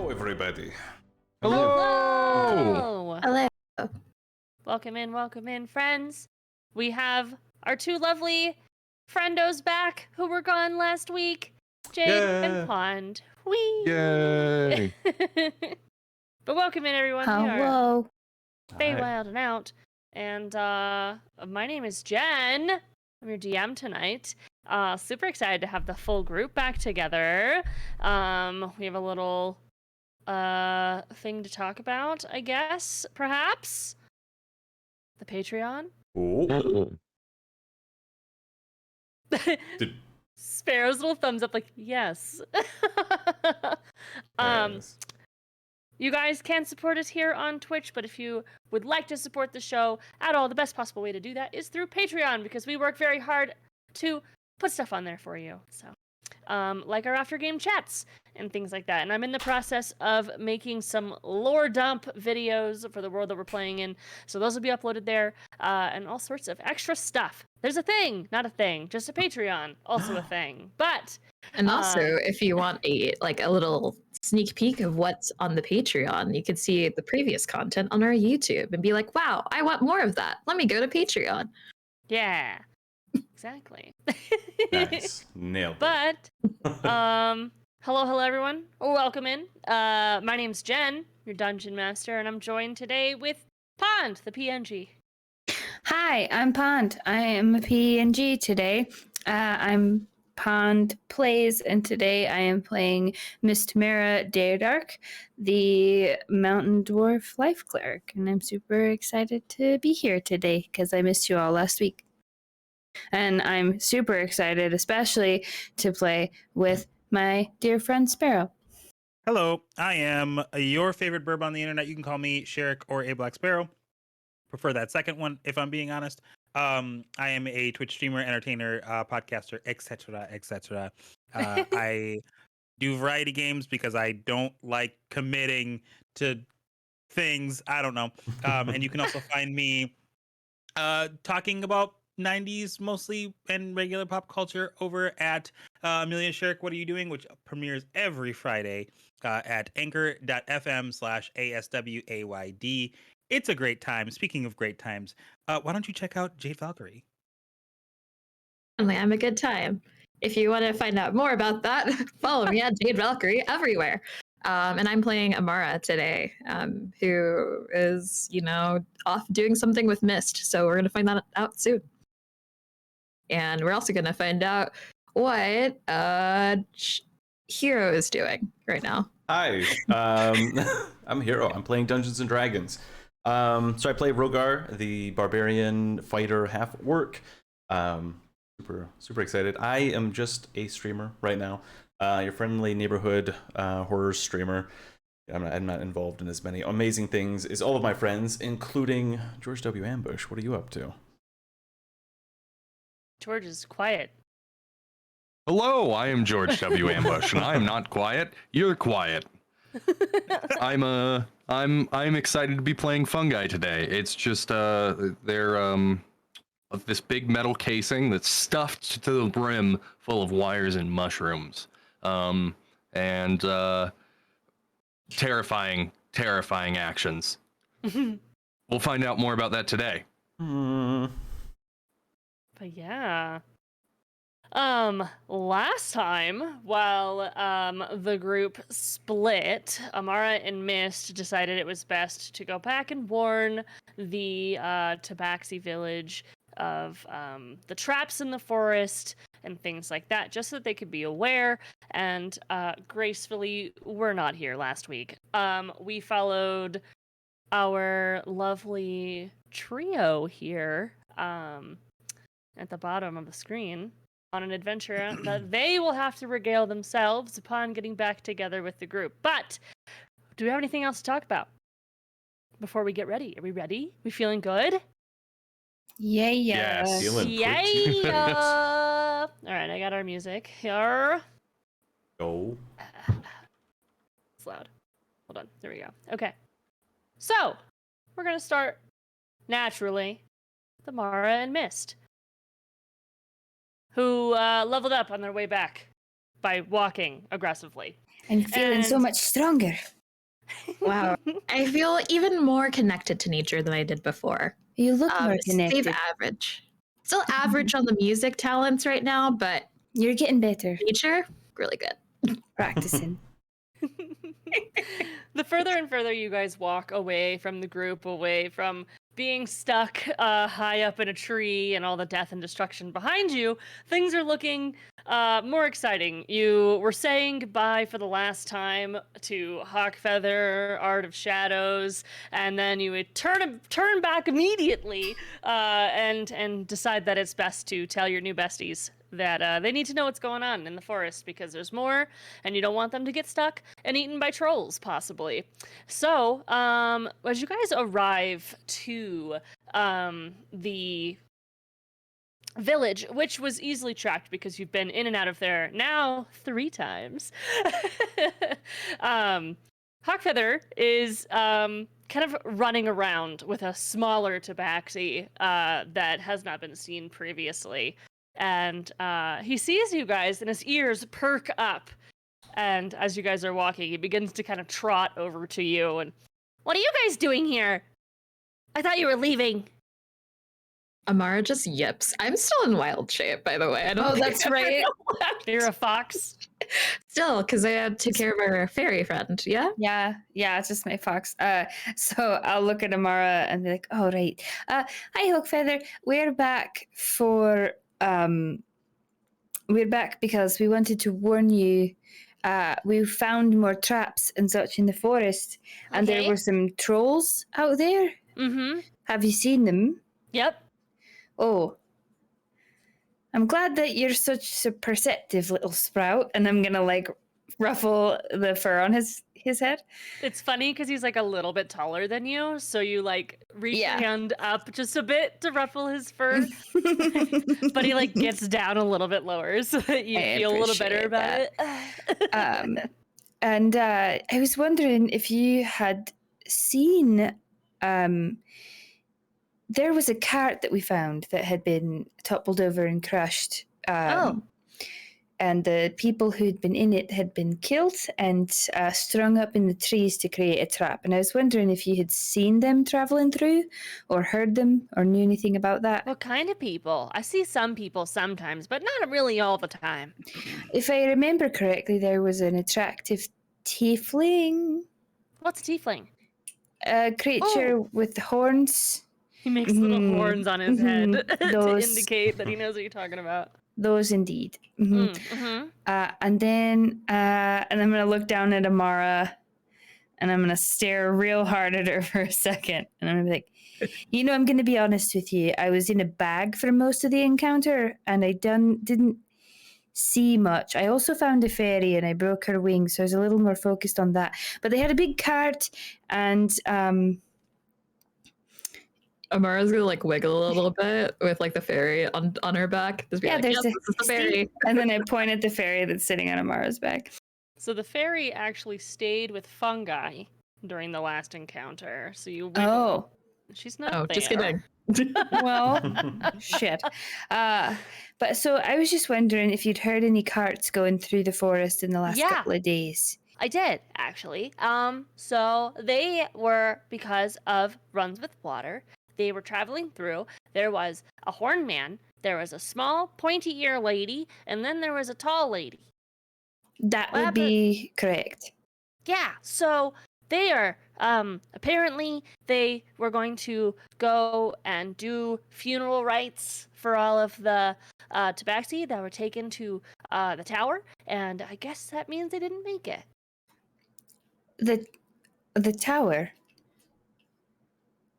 Hello, everybody. Hello! Hello. Welcome in, friends. We have our two lovely friendos back who were gone last week, Jade and Pond. Whee! Yay! But welcome in, everyone. We are Hello. Fey Wild and Out. And my name is Jen. I'm your DM tonight. Super excited to have the full group back together. We have a little thing to talk about, I guess, perhaps. The Patreon. Oh. Sparrow's little thumbs up like, yes. Yes. You guys can support us here on Twitch, but if you would like to support the show at all, the best possible way to do that is through Patreon, because we work very hard to put stuff on there for you. So, like our after game chats and things like that. And I'm in the process of making some lore dump videos for the world that we're playing in. So those will be uploaded there, and all sorts of extra stuff. There's a thing, not a thing, just a Patreon, also a thing. But And also, if you want a little sneak peek of what's on the Patreon, you could see the previous content on our YouTube and be like, wow, I want more of that. Let me go to Patreon. yeah, exactly. Nice. Nailed it. But hello everyone. Welcome in. My name's Jen, your dungeon master, and I'm joined today with Pond, the PNG. Hi, I'm Pond. I am a PNG today. I'm Pond Plays, and today I am playing Mistmera Dark, the Mountain Dwarf Life Cleric, and I'm super excited to be here today because I missed you all last week. And I'm super excited, especially to play with my dear friend Sparrow. Hello, I am your favorite burb on the internet. You can call me Sherrick or a Black Sparrow. Prefer that second one, if I'm being honest. I am a Twitch streamer, entertainer, podcaster, etc., etc. I do variety games because I don't like committing to things. I don't know. And you can also find me talking about 90s mostly and regular pop culture over at Amelia Sherrick, What Are You Doing? Which premieres every Friday at anchor.fm/ASWAYD. It's a great time. Speaking of great times, why don't you check out Jade Valkyrie? I'm a good time. If you want to find out more about that, follow me at Jade Valkyrie everywhere. And I'm playing Amara today, who is, off doing something with Mist. So we're going to find that out soon. And we're also going to find out what Hero is doing right now. Hi. I'm Hero. I'm playing Dungeons and Dragons. So I play Rhogar, the barbarian fighter half orc. Super excited. I am just a streamer right now. Your friendly neighborhood horror streamer. I'm not involved in as many amazing things as all of my friends, including George W. Ambush. What are you up to? George is quiet. Hello, I am George W. Ambush, and I am not quiet. You're quiet. I'm excited to be playing FUNGII today. It's just they're this big metal casing that's stuffed to the brim full of wires and mushrooms. And terrifying actions. We'll find out more about that today. But yeah. Last time, while the group split, Amara and Mist decided it was best to go back and warn the Tabaxi village of the traps in the forest and things like that, just so that they could be aware, and gracefully were not here last week. We followed our lovely trio here at the bottom of the screen on an adventure that they will have to regale themselves upon getting back together with the group. But do we have anything else to talk about before we get ready? Are we ready? We feeling good? Yeah. Feeling pretty Yeah. good. All right, I got our music here. Go. It's loud. Hold on. There we go. Okay. So, we're going to start naturally with Amara and Mist, who leveled up on their way back by walking aggressively. I'm feeling so And- much stronger. Wow. I feel even more connected to nature than I did before. You look more Save connected. average. Still average on the music talents right now, but You're getting better. nature, really good. Practicing. The further and further you guys walk away from the group, away from being stuck high up in a tree and all the death and destruction behind you, things are looking more exciting. You were saying goodbye for the last time to Hawkfeather, Art of Shadows, and then you would turn back immediately and decide that it's best to tell your new besties that they need to know what's going on in the forest because there's more, and you don't want them to get stuck and eaten by trolls, possibly. So, as you guys arrive to the village, which was easily tracked because you've been in and out of there now 3 times, Hawkfeather is kind of running around with a smaller tabaxi that has not been seen previously. And he sees you guys and his ears perk up. And as you guys are walking, he begins to kind of trot over to you. And what are you guys doing here? I thought you were leaving. Amara just yips. I'm still in wild shape, by the way. I don't Oh, think that's I've ever right. left. You're a fox. Still, because I had to care of our fairy friend. Yeah. Yeah, it's just my fox. So I'll look at Amara and be like, "Oh, right. Hi, Hawkfeather. We're back for we're back because we wanted to warn you. We found more traps and such in the forest, and there Okay. were some trolls out there. Mm-hmm. Have you seen them? Yep. Oh, I'm glad that you're such a perceptive little sprout." And I'm gonna like ruffle the fur on his head. It's funny because he's like a little bit taller than you, so you like reach Yeah. your hand up just a bit to ruffle his fur, but he like gets down a little bit lower so that you I feel a little better appreciate about it. And I was wondering if you had seen. There was a cart that we found that had been toppled over and crushed. And the people who'd been in it had been killed and strung up in the trees to create a trap. And I was wondering if you had seen them traveling through, or heard them, or knew anything about that. What kind of people? I see some people sometimes, but not really all the time. If I remember correctly, there was an attractive tiefling, What's a tiefling? a creature with horns. He makes little Mhm. horns on his head Mhm. to Those- indicate that he knows what you're talking about. Those indeed. Mhm. Mm-hmm. And then and I'm gonna look down at Amara, and I'm gonna stare real hard at her for a second, and I'm gonna be like, I'm gonna be honest with you. I was in a bag for most of the encounter, and I didn't see much. I also found a fairy, and I broke her wing, so I was a little more focused on that. But they had a big cart, and Amara's gonna like wiggle a little bit with like the fairy on her back. Just be like, there's "Yep, a this is the fairy." and then I point at the fairy that's sitting on Amara's back. So the fairy actually stayed with Fungi during the last encounter. So you wiggle. Oh, She's not Oh, there. just kidding. well, shit. But so I was just wondering if you'd heard any carts going through the forest in the last Yeah. couple of days. I did, actually. So they were, because of runs with water, they were traveling through. There was a horned man, there was a small, pointy ear lady, and then there was a tall lady. That What would be correct. Yeah, so they are, apparently they were going to go and do funeral rites for all of the tabaxi that were taken to the tower, and I guess that means they didn't make it. The tower.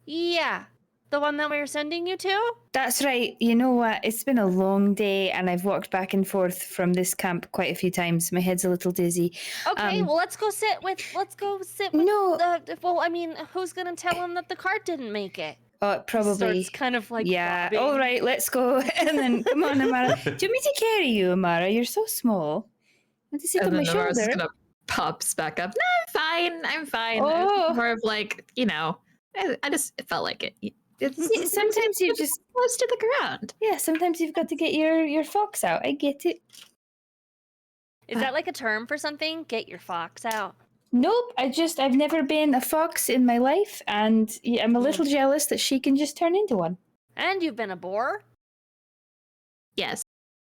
Yeah, the one that we were sending you to? That's right. You know what? It's been a long day, and I've walked back and forth from this camp quite a few times. My head's a little dizzy. Okay, well, let's go sit with No. well, I mean, who's gonna tell him that the cart didn't make it? Oh, He probably. starts kind of like Yeah. bobbing. All right, let's go. And then, come on, Amara. Do you want me to carry you, Amara? You're so small. Want to sit And on my then Amara's shoulder? gonna pops back up. No, I'm fine. It was Oh. more of like, I just felt like it. See, sometimes you just close to the ground. sometimes you've got to get your fox out. I get it. Is that like a term for something? Get your fox out. Nope, I've never been a fox in my life, and I'm a little jealous that she can just turn into one. And you've been a boar? Yes.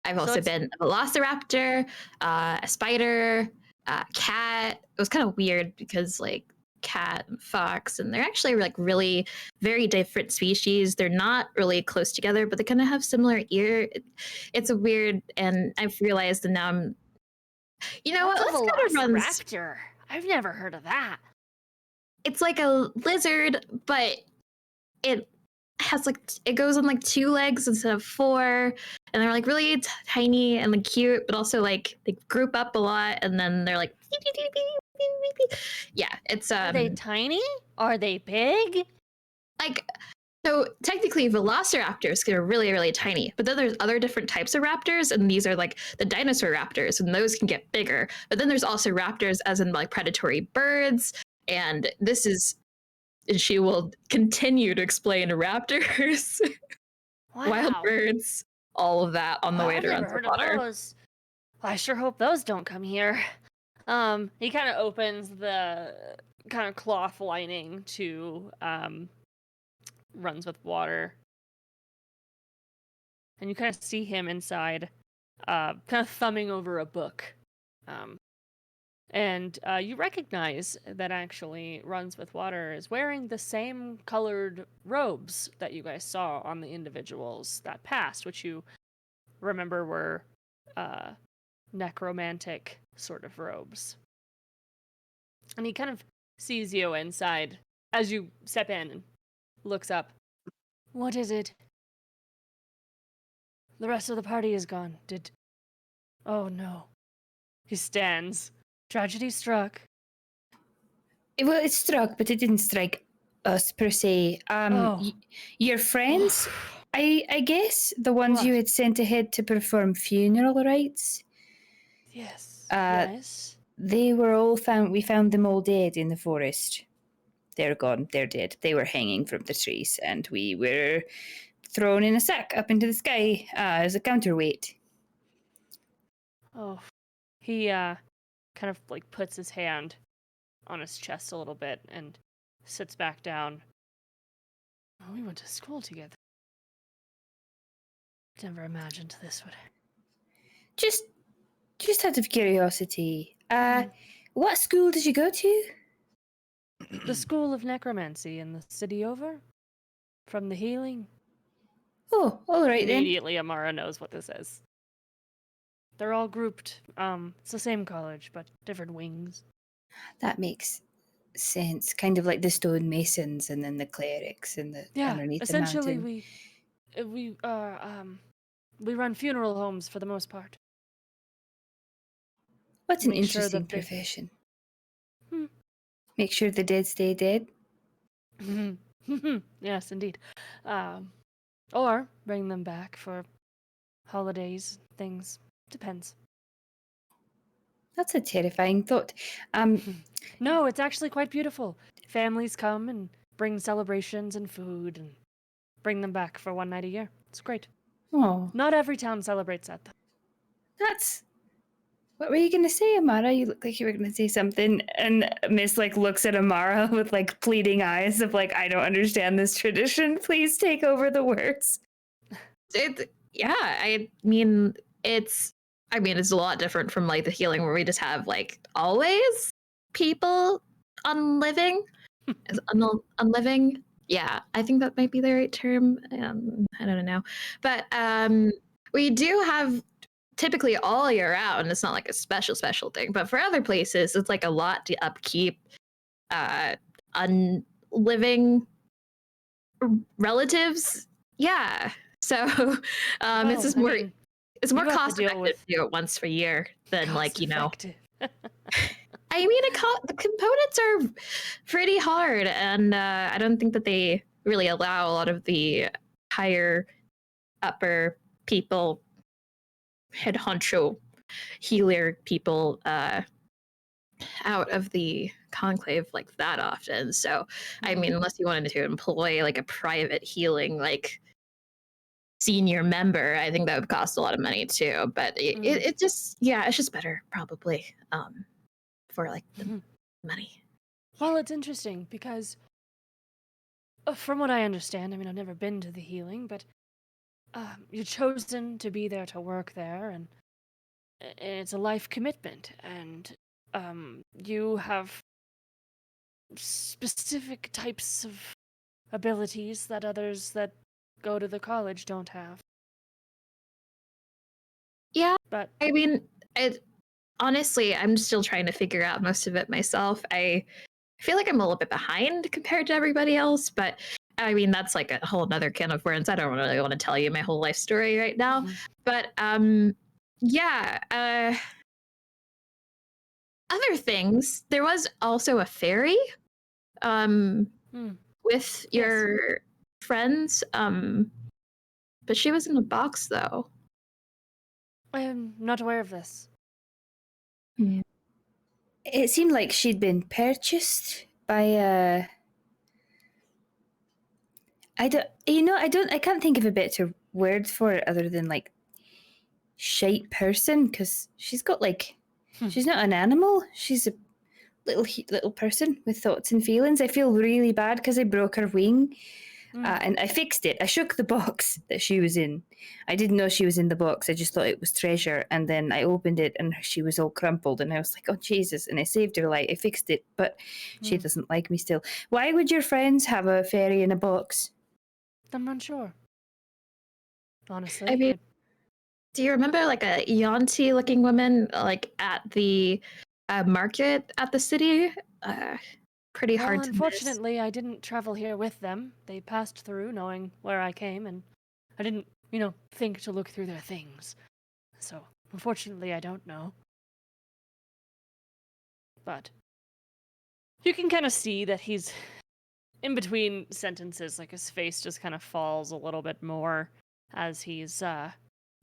I've So also it's- been a velociraptor, a spider, a cat. It was kind of weird because like cat and fox, and they're actually like really very different species. They're not really close together, but they kind of have similar ear. It's a weird, and I've realized that now I'm, you know What's what, a let's kind of run. velociraptor? I've never heard of that. It's like a lizard, but it has like it goes on like 2 legs instead of 4, and they're like really tiny and like cute, but also like they group up a lot, and then they're like yeah, it's Are they tiny? Are they big? like, so technically velociraptors are really really tiny, but then there's other different types of raptors, and these are like the dinosaur raptors, and those can get bigger. But then there's also raptors as in like predatory birds, and this is, she will continue to explain raptors, wild Wow. birds, all of that on the way I've to never run heard for of water. those. Well, I sure hope those don't come here. He kind of opens the kind of cloth lining to runs with water, and you kind of see him inside, kind of thumbing over a book, and you recognize that actually runs with water is wearing the same colored robes that you guys saw on the individuals that passed, which you remember were necromantic sort of robes. And he kind of sees you inside as you step in and looks up. What is it? The rest of the party is gone. Oh no. He stands. Tragedy struck. Well, it struck, but it didn't strike us per se. Your friends, I guess, the ones you What? had sent ahead to perform funeral rites, Yes. Uh, Yes. they were all found. We found them all dead in the forest. They're gone. They're dead. They were hanging from the trees, and we were thrown in a sack up into the sky as a counterweight. Oh. He kind of like puts his hand on his chest a little bit and sits back down. Oh, we went to school together. Never imagined this would. Just out of curiosity, what school did you go to? The School of Necromancy in the city over? From the healing? Oh, all right then. Immediately, Amara knows what this is. They're all grouped. It's the same college, but different wings. That makes sense. Kind of like the stonemasons and then the clerics and the underneath essentially, the mountain. we run funeral homes for the most part. What an make sure interesting that they- profession. Hmm. Make sure the dead stay dead. Yes, indeed. Or bring them back for holidays, things. Depends. That's a terrifying thought. No, it's actually quite beautiful. Families come and bring celebrations and food and bring them back for one night a year. It's great. Oh, Not every town celebrates that, though. that's. What were you gonna say, Amara? You look like you were gonna say something, and Miss like looks at Amara with like pleading eyes of like, I don't understand this tradition. Please take over the words. Yeah, I mean, it's a lot different from like the healing where we just have like always people unliving. Unliving. Yeah, I think that might be the right term. I don't know. But we do have typically all year round. It's not like a special thing. But for other places, it's like a lot to upkeep unliving relatives. Yeah. So it's just more. It's more you have to cost deal effective with- to do it once a year than like, you know. Cost-effective. I mean, the components are pretty hard, and I don't think that they really allow a lot of the higher upper people, head honcho healer people out of the conclave like that often. So, I mean, unless you wanted to employ like a private healing, like senior member, I think that would cost a lot of money too. But it just, yeah, it's just better probably for like the money. Well, it's interesting because from what I understand, I mean, I've never been to the healing, but you're chosen to be there to work there, and it's a life commitment, and you have specific types of abilities that others that go to the college don't have. Yeah, But I mean, honestly, I'm still trying to figure out most of it myself. I feel like I'm a little bit behind compared to everybody else, but I mean, that's like a whole other can of worms. I don't really want to tell you my whole life story right now. But yeah, other things. There was also a fairy with your friends, but she was in a box though. I am not aware of this. It seemed like she'd been purchased by a. I can't think of a better word for it other than like shite person, because she's got like, she's not an animal. She's a little person with thoughts and feelings. I feel really bad because I broke her wing. And I fixed it. I shook the box that she was in. I didn't know she was in the box. I just thought it was treasure. And then I opened it and she was all crumpled. And I was like, oh, Jesus. And I saved her life. I fixed it. But she doesn't like me still. Why would your friends have a fairy in a box? I'm unsure. Honestly. I mean, do you remember like a Yanti looking woman like at the market at the city? Pretty hard to unfortunately, I didn't travel here with them. They passed through knowing where I came, and I didn't, think to look through their things. So, unfortunately, I don't know. But you can kind of see that he's in between sentences, like his face just kind of falls a little bit more as he's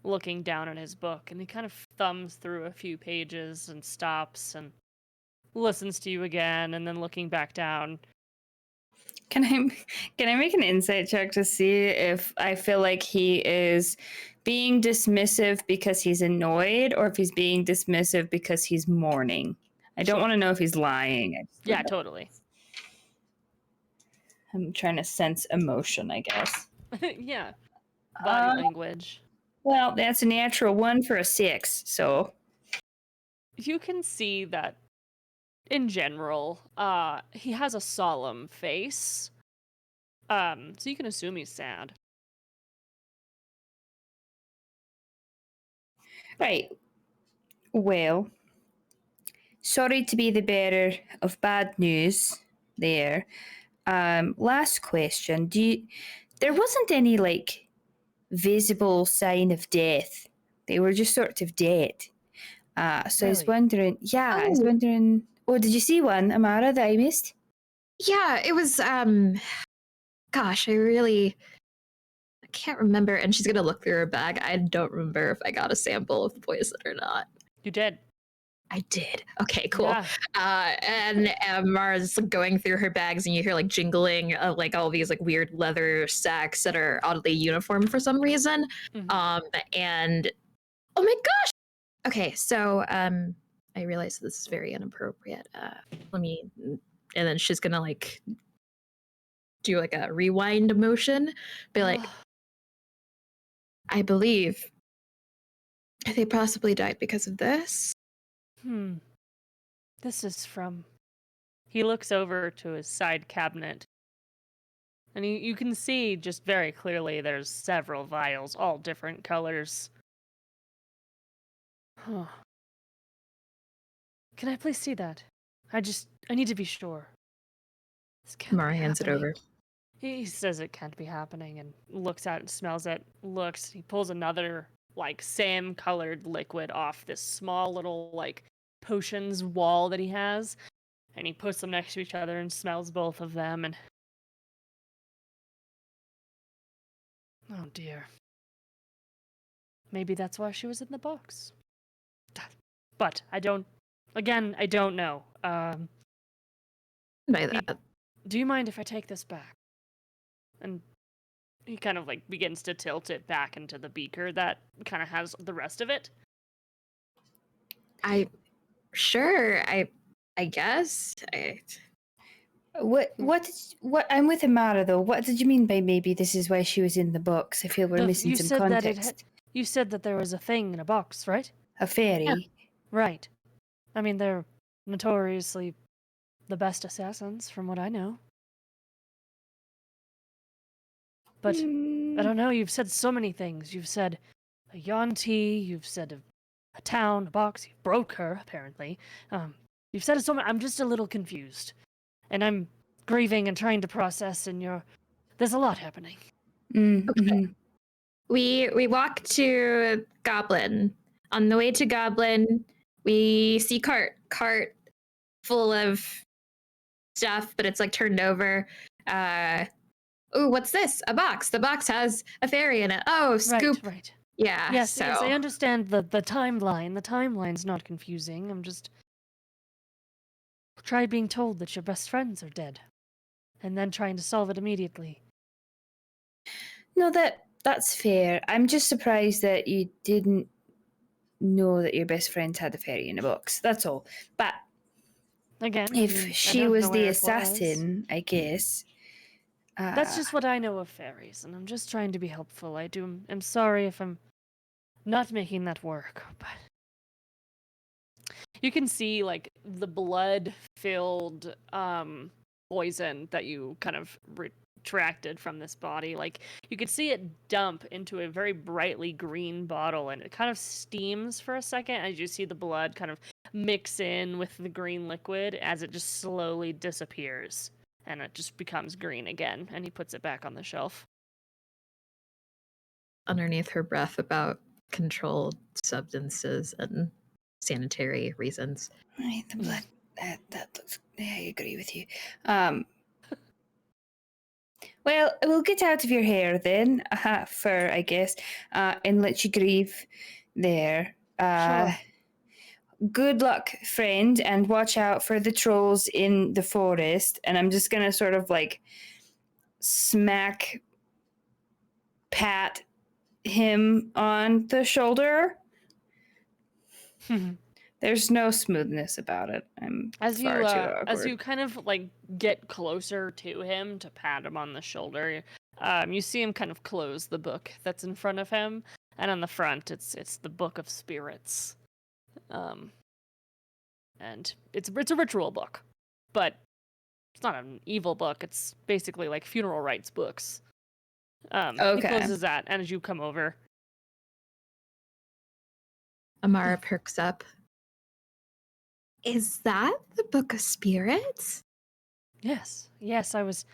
looking down at his book, and he kind of thumbs through a few pages and stops and listens to you again, and then looking back down. Can I make an insight check to see if I feel like he is being dismissive because he's annoyed, or if he's being dismissive because he's mourning? I don't want to know if he's lying. Yeah, totally. I'm trying to sense emotion, I guess. Yeah. Body language. Well, that's a natural 1 for a 6, so. You can see that in general, he has a solemn face. So you can assume he's sad. Right. Well, sorry to be the bearer of bad news there. Last question. There wasn't any like visible sign of death. They were just sort of dead. So I was Really? wondering, oh, did you see one, Amara, that I missed? Yeah, it was gosh, I can't remember. And she's gonna look through her bag. I don't remember if I got a sample of poison or not. You did. I did. Okay, cool. Yeah. And Mara's going through her bags, and you hear like jingling of like all these like weird leather sacks that are oddly uniform for some reason. And oh my gosh. Okay, so I realize this is very inappropriate. Let me, and then she's gonna like do like a rewind motion, be like, I believe they possibly died because of this. This is from... He looks over to his side cabinet, and you can see just very clearly there's several vials, all different colors. Can I please see that? I need to be sure. Mara hands it over. He says it can't be happening and looks at it, smells it, looks. He pulls another, like, same colored liquid off this small little, like, potions wall that he has. And he puts them next to each other and smells both of them. And oh dear. Maybe that's why she was in the box. But I don't know. By that. Do you mind if I take this back and he kind of like begins to tilt it back into the beaker that kind of has the rest of it. I guess. What I'm with Amara though. What did you mean by maybe this is why she was in the box? I feel we're missing You some said that context. you said that there was a thing in a box, right? A fairy. Right. I mean, they're notoriously the best assassins, from what I know. But I don't know. You've said so many things. You've said a Yuan-ti. You've said a town, a box. You broke her, apparently. You've said it so much. I'm just a little confused, and I'm grieving and trying to process. And there's a lot happening. Mm-hmm. We walk to Goblin. On the way to Goblin, we see cart full of stuff, but it's like turned over. Oh, what's this? A box. The box has a fairy in it. Oh, scoop. Right. Yeah. Yes, I understand the timeline. The timeline's not confusing. I'm just try being told that your best friends are dead, and then trying to solve it immediately. No, that's fair. I'm just surprised that you didn't know that your best friends had a fairy in a box. That's all. But Again, if she was the assassin, I guess. That's just what I know of fairies, and I'm just trying to be helpful. I'm sorry if I'm not making that work, but you can see like the blood-filled poison that you kind of retracted from this body. Like you could see it dump into a very brightly green bottle, and it kind of steams for a second as you see the blood kind of mix in with the green liquid as it just slowly disappears. And it just becomes green again, and he puts it back on the shelf. Underneath her breath about controlled substances and sanitary reasons. Right, the blood. That looks. I agree with you. Well, we'll get out of your hair then, for I guess, and let you grieve there. Sure. Good luck, friend, and watch out for the trolls in the forest. And I'm just gonna sort of like pat him on the shoulder. There's no smoothness about it. I'm as far too awkward. as you kind of like get closer to him to pat him on the shoulder, you see him kind of close the book that's in front of him, and on the front it's the Book of Spirits. And it's a ritual book, but it's not an evil book. It's basically like funeral rites books. Okay. He closes that, and as you come over, Amara perks up. Is that the Book of Spirits? yes, I was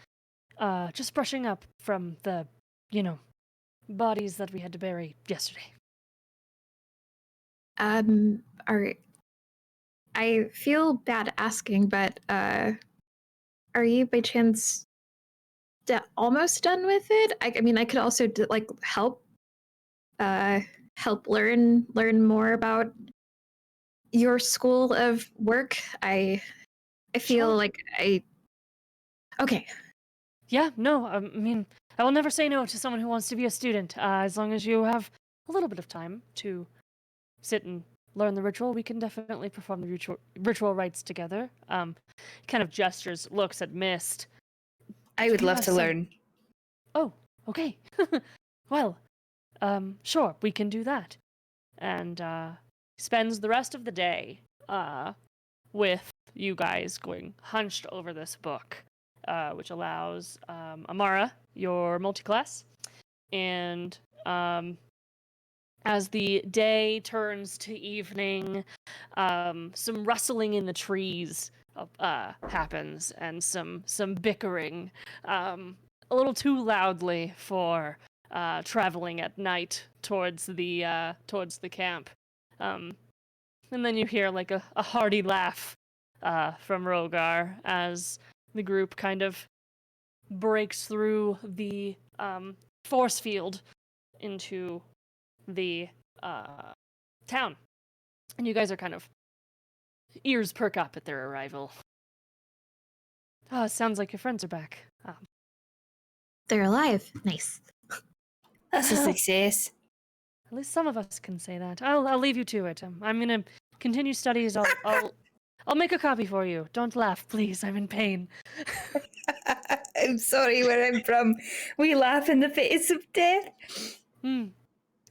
just brushing up from the, bodies that we had to bury yesterday. I feel bad asking, but are you by chance almost done with it? I mean, I could also help learn more about your school of work. I feel Sure. like okay. Yeah, no, I mean, I will never say no to someone who wants to be a student, as long as you have a little bit of time to sit and learn the ritual. We can definitely perform the ritual rites together. Kind of gestures, looks at Mist. I would love to Yes, learn. Oh, okay. Well, sure, we can do that. And spends the rest of the day with you guys going hunched over this book, which allows Amara, your multiclass, and as the day turns to evening, some rustling in the trees happens, and some bickering, a little too loudly for traveling at night towards the camp. And then you hear like a hearty laugh from Rhogar as the group kind of breaks through the force field into the town. And you guys are kind of ears perk up at their arrival. Oh, it sounds like your friends are back. They're alive. Nice. That's a success. At least some of us can say that. I'll leave you to it. I'm gonna continue studies. I'll make a copy for you. Don't laugh, please. I'm in pain. I'm sorry where I'm from. We laugh in the face of death.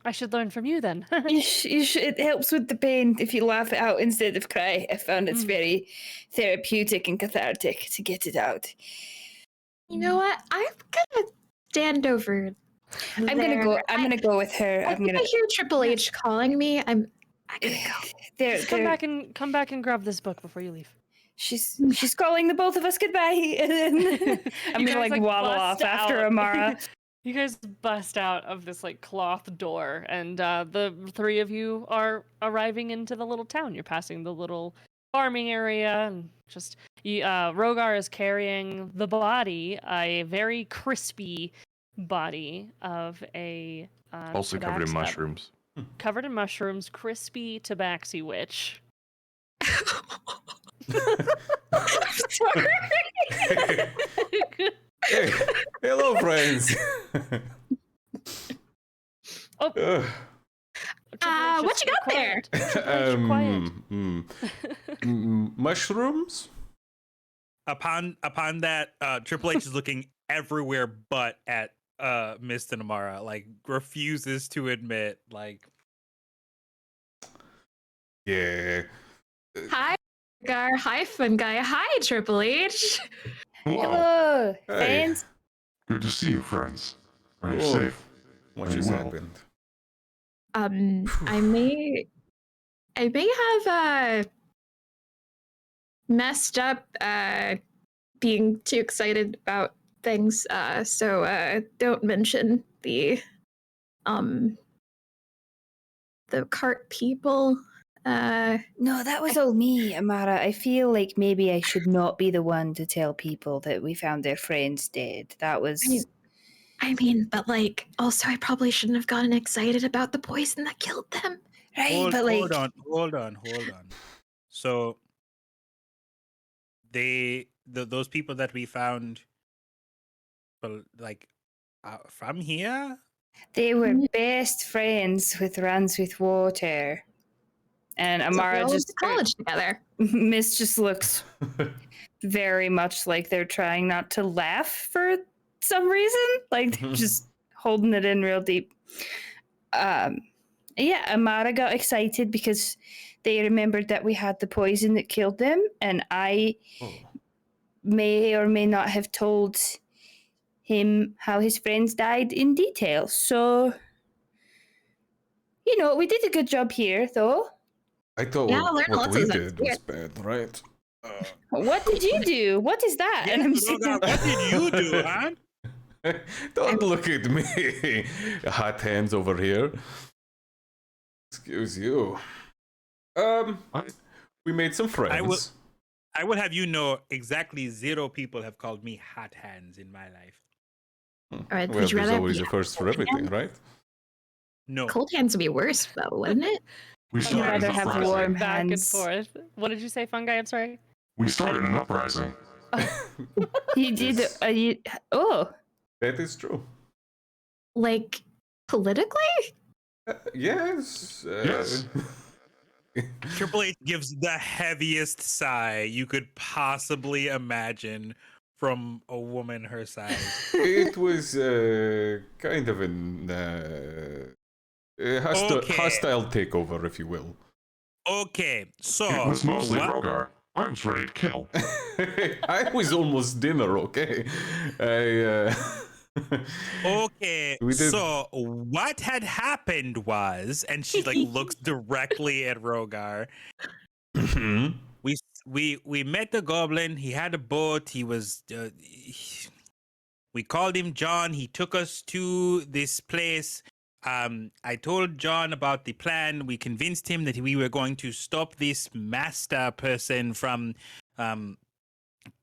I should learn from you then. It helps with the pain if you laugh it out instead of cry. I found it's very therapeutic and cathartic to get it out. You know what? I'm gonna stand over. I'm gonna go. I'm gonna go with her. I think I hear Triple H calling me. I'm gonna go. Just come back and grab this book before you leave. She's calling the both of us goodbye, and then I'm gonna like waddle off after Amara. You guys bust out of this like cloth door, and the three of you are arriving into the little town. You're passing the little farming area, and just Rhogar is carrying the body, a very crispy body of a Also covered in mushrooms. covered in mushrooms, crispy tabaxi witch. Sorry. Hey, hello, friends. Oh. What you got there? Mushrooms? Upon that, Triple H is looking everywhere but at Mist and Amara, like refuses to admit, like, Yeah. Hi, Gar. Hi, FUNGII. Hi, Triple H. Hello, Hey. friends. Good to see you, friends. Are you Whoa. safe? What Very just well. happened? I may have messed up being too excited about things. So don't mention the cart people. No, that was all me, Amara. I feel like maybe I should not be the one to tell people that we found their friends dead. That was. I mean, but like, also, I probably shouldn't have gotten excited about the poison that killed them. Right, hold, but like. hold on. So those people that we found, but like, from here. They were best friends with Runs with Water. And So they Amara all went just. to college together. Miss just looks very much like they're trying not to laugh for some reason. Like they're just holding it in real deep. Yeah, Amara got excited because they remembered that we had the poison that killed them, and I may or may not have told him how his friends died in detail. So, we did a good job here, though. I thought Yeah, learn what lots we of did things. was bad, right? What did you do? What is that? Yeah, And I'm Rhogar, what did you do, huh? Don't look at me. Hot hands over here. Excuse you. We made some friends. I will have you know, exactly 0 people have called me hot hands in my life. All right, Well, would you there's rather always be a first for cold everything, hands? right? No. Cold hands would be worse, though, wouldn't it? We I'd started rather an have uprising. warm back and hands. forth. What did you say, FUNGII? I'm sorry. We started an uprising. You did. Yes. Oh. That is true. Like, politically? Yes. Yes. Triple H gives the heaviest sigh you could possibly imagine from a woman her size. It was kind of an hostile takeover, if you will. Okay, so It was mostly what- Rhogar. I was ready to kill. I was almost dinner, okay? Okay, We did- so what had happened was, and she like looks directly at Rhogar. We met the goblin. He had a boat. He was. We called him John. He took us to this place. I told John about the plan. We convinced him that we were going to stop this master person from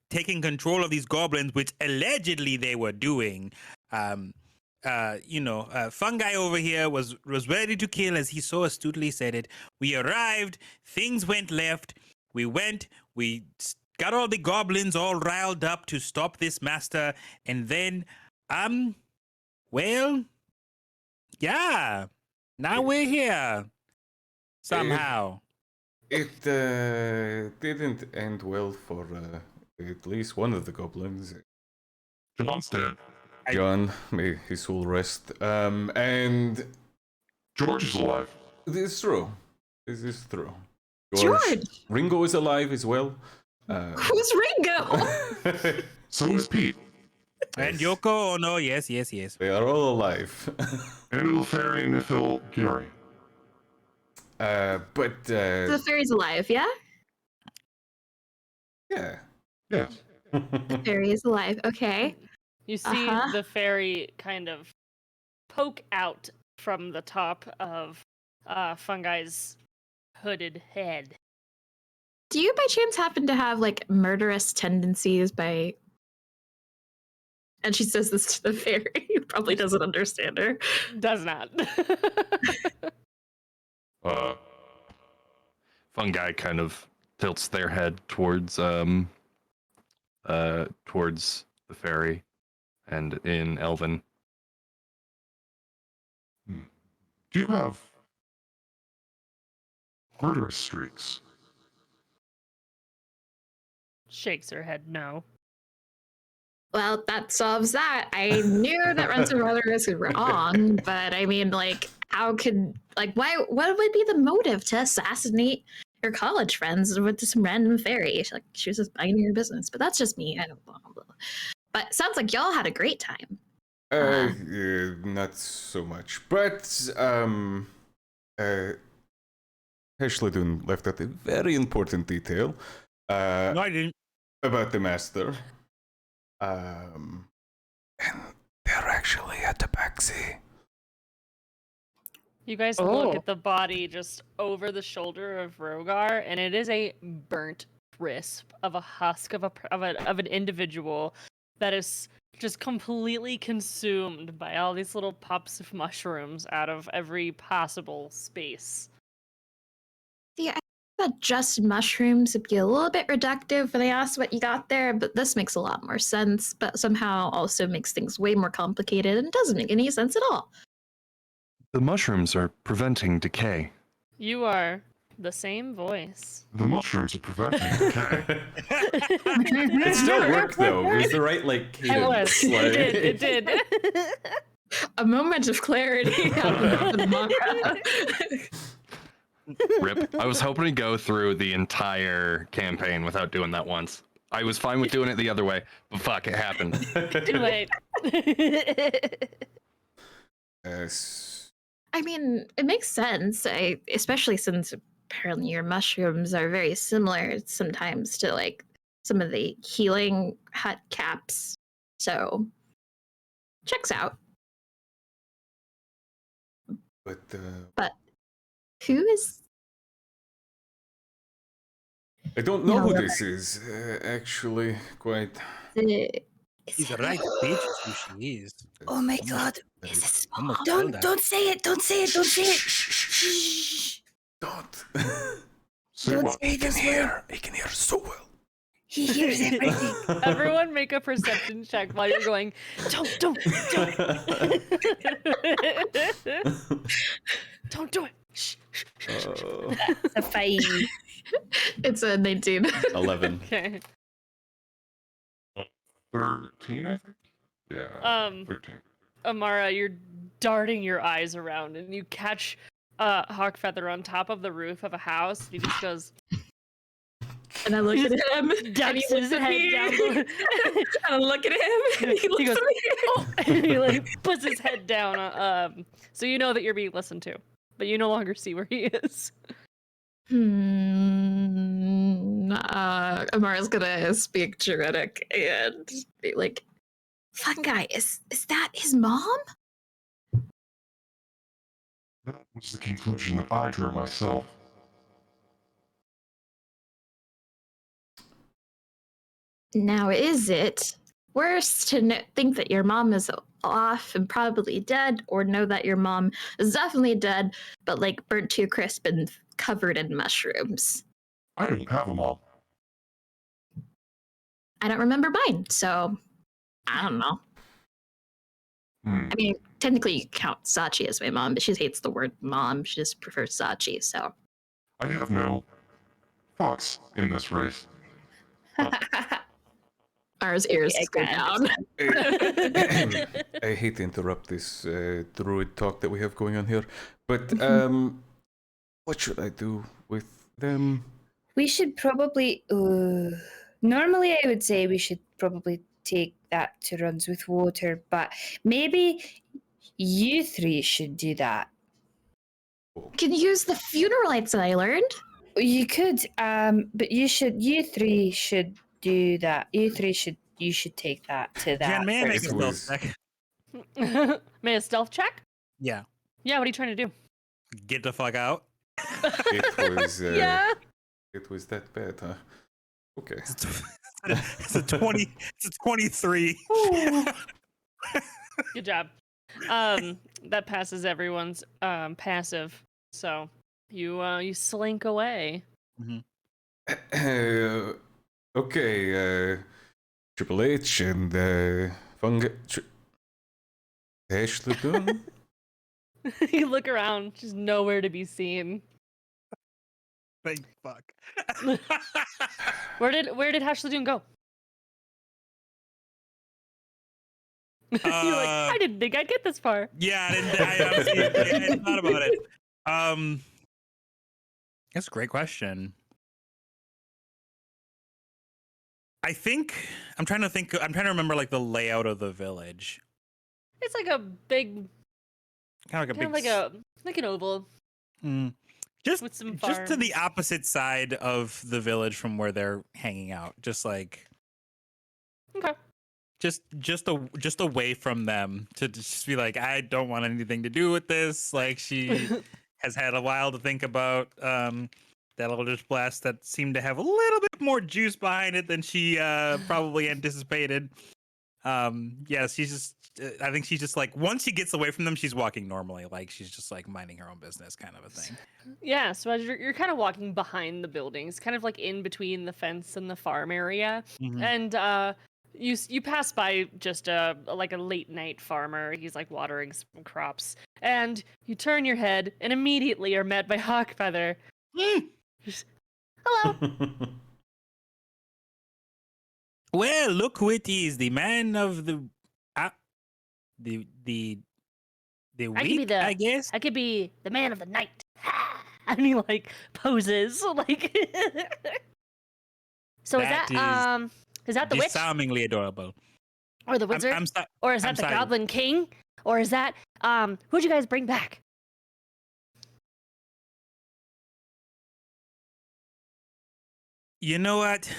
taking control of these goblins, which allegedly they were doing. FUNGII over here was ready to kill, as he so astutely said it. We arrived. Things went left. We got all the goblins all riled up to stop this master, and then, well, Yeah. Now we're here. Somehow. It didn't end well for at least one of the goblins. John's dead. John, may his soul rest. And George is alive. this is true. This is true. George! Ringo is alive as well. Who's Ringo? So is Pete. And Yoko Ono, yes. They are all alive. And little fairy Nithil Gary. But The fairy's alive, yeah? yeah. Yes. The fairy is alive. Okay. You see Uh-huh. the fairy kind of poke out from the top of Fungi's hooded head. Do you by chance happen to have like murderous tendencies by and she says this to the fairy, who probably doesn't understand her. Does not. Fungi kind of tilts their head towards the fairy, and in Elven. Do you have murderous streaks? Shakes her head no. Well, that solves that. I knew that Runs and Brothers were on, but I mean, like, how could, like, what would be the motive to assassinate your college friends with some random fairy? Like, she was just minding her business, but that's just me. I don't know. But it sounds like y'all had a great time. Not so much, but Heshlidun left out a very important detail No, I didn't. about the master. And they're actually a tabaxi. You guys look at the body just over the shoulder of Rhogar, and it is a burnt crisp of a husk of an individual that is just completely consumed by all these little pups of mushrooms out of every possible space. See, I thought just mushrooms would be a little bit reductive when they asked what you got there, but this makes a lot more sense, but somehow also makes things way more complicated and doesn't make any sense at all. The mushrooms are preventing decay. You are the same voice. The mushrooms are preventing decay. It still worked though. It was the right like cadence. It did. A moment of clarity happened for the manga. Rip. I was hoping to go through the entire campaign without doing that once. I was fine with doing it the other way, but fuck, it happened. Too late. I mean, it makes sense, especially since apparently your mushrooms are very similar sometimes to like some of the healing hut caps. So, checks out. But Who is? I don't know who No. this is. Actually, quite. He's right, bitch. Who she is. Oh my god. Is this Almost small? killed her. Don't say it. Don't say it. Don't say it. Shh. Don't. Say Don't what? say this word. He can hear so well. He hears everything. Everyone make a perception check while you're going, don't. Don't do it. Shh. It's a fight. It's a 19. 11. Okay. 13, I think? Yeah. 13. Amara, you're darting your eyes around and you catch Hawkfeather on top of the roof of a house. And he just goes, And I look at him. And he ducks looks his at head me. down. And I look at him. And he looks goes, at me. "Oh," and he like puts his head down. So you know that you're being listened to, but you no longer see where he is. Amara's gonna speak Druidic and be like, Fungi, is that his mom? That was the conclusion that I drew myself. Now, is it worse to think that your mom is off and probably dead, or know that your mom is definitely dead, but like burnt to a crisp and covered in mushrooms? I didn't have them all. I don't remember mine, so I don't know. Hmm. I mean, technically you count Sachi as my mom, but she hates the word mom. She just prefers Sachi. So I have no thoughts in this race. Ara's ears I go can down. I hate to interrupt this druid talk that we have going on here, but what should I do with them? We should probably. Normally, I would say we should probably take that to runs with water, but maybe you three should do that. You can use the funeral lights that I learned. You could, but you should. You three should do that. You should take that to that. Jen, may I make a It stealth was- check? May a stealth check? Yeah. Yeah, what are you trying to do? Get the fuck out. It was Yeah. it was that bad, huh? Okay. It's a 20. It's a 23. Good job. That passes everyone's passive. So you slink away. Okay, Triple H and FUNGII. Ash Lagoon? You look around, just nowhere to be seen. Thank fuck. Where did Hash Ladoon go? You're like, I didn't think I'd get this far. Yeah, I honestly I thought about it. That's a great question. I think I'm trying to remember like the layout of the village. It's like a big, Kind of kind of like like an oval just with some just to the farms. opposite side of the village from where they're hanging out. Just like Okay. just away from them to just be like, I don't want anything to do with this. Like she has had a while to think about that Eldritch Blast that seemed to have a little bit more juice behind it than she probably anticipated. Yeah, she's just I think she's just like once she gets away from them, she's walking normally, like she's just like minding her own business kind of a thing. Yeah, so as you're kind of walking behind the buildings, kind of like in between the fence and the farm area, and you pass by just like a late night farmer. He's like watering some crops, and you turn your head and immediately are met by Hawkfeather. Just, hello. Well, look who it is, the man of the the I could week, be the I guess. I could be the man of the night. And he like poses like. So That is that the witch disarmingly adorable. or the wizard or is that I'm the sorry. Goblin King or is that who'd you guys bring back? You know what?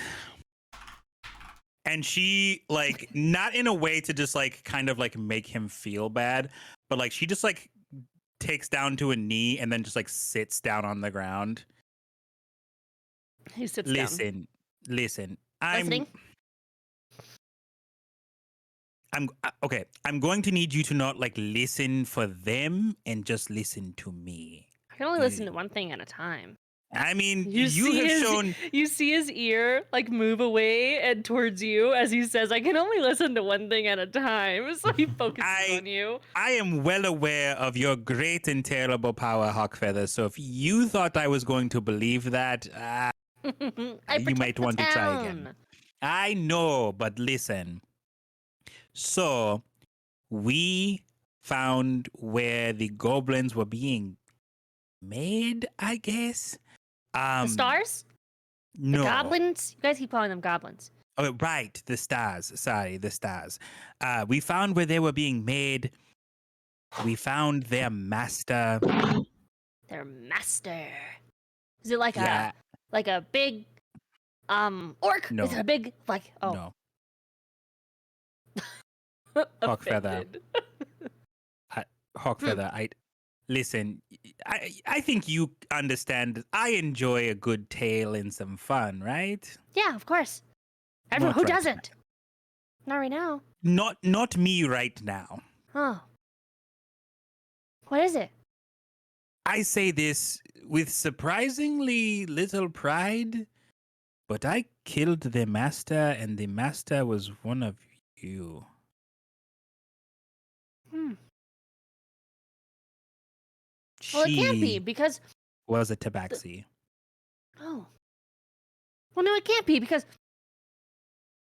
And she like not in a way to just like kind of like make him feel bad, but like she just like takes down to a knee and then just like sits down on the ground. He sits down. Listen. Listening? Okay. I'm going to need you to not like listen for them and just listen to me. I can only listen to one thing at a time. I mean, You see his ear like move away and towards you as he says, "I can only listen to one thing at a time." So he focuses on you. I am well aware of your great and terrible power, Hawkfeather. So if you thought I was going to believe that, you might want to try again. I know, but listen. So we found where the goblins were being made, I guess. The stars? No. The goblins? You guys keep calling them goblins. Oh, right. The stars. Sorry, the stars. We found where they were being made. We found their master. Their master. Is it like Yeah. a big orc? No. Is it a big like No. offended. Hawkfeather, listen, I think you understand. I enjoy a good tale and some fun, right? Yeah, of course. Everyone Not who right doesn't? Not right now. Not me right now. Oh. What is it? I say this with surprisingly little pride, but I killed the master, and the master was one of you. Well, it can't be She because was a tabaxi. oh, well, no, it can't be because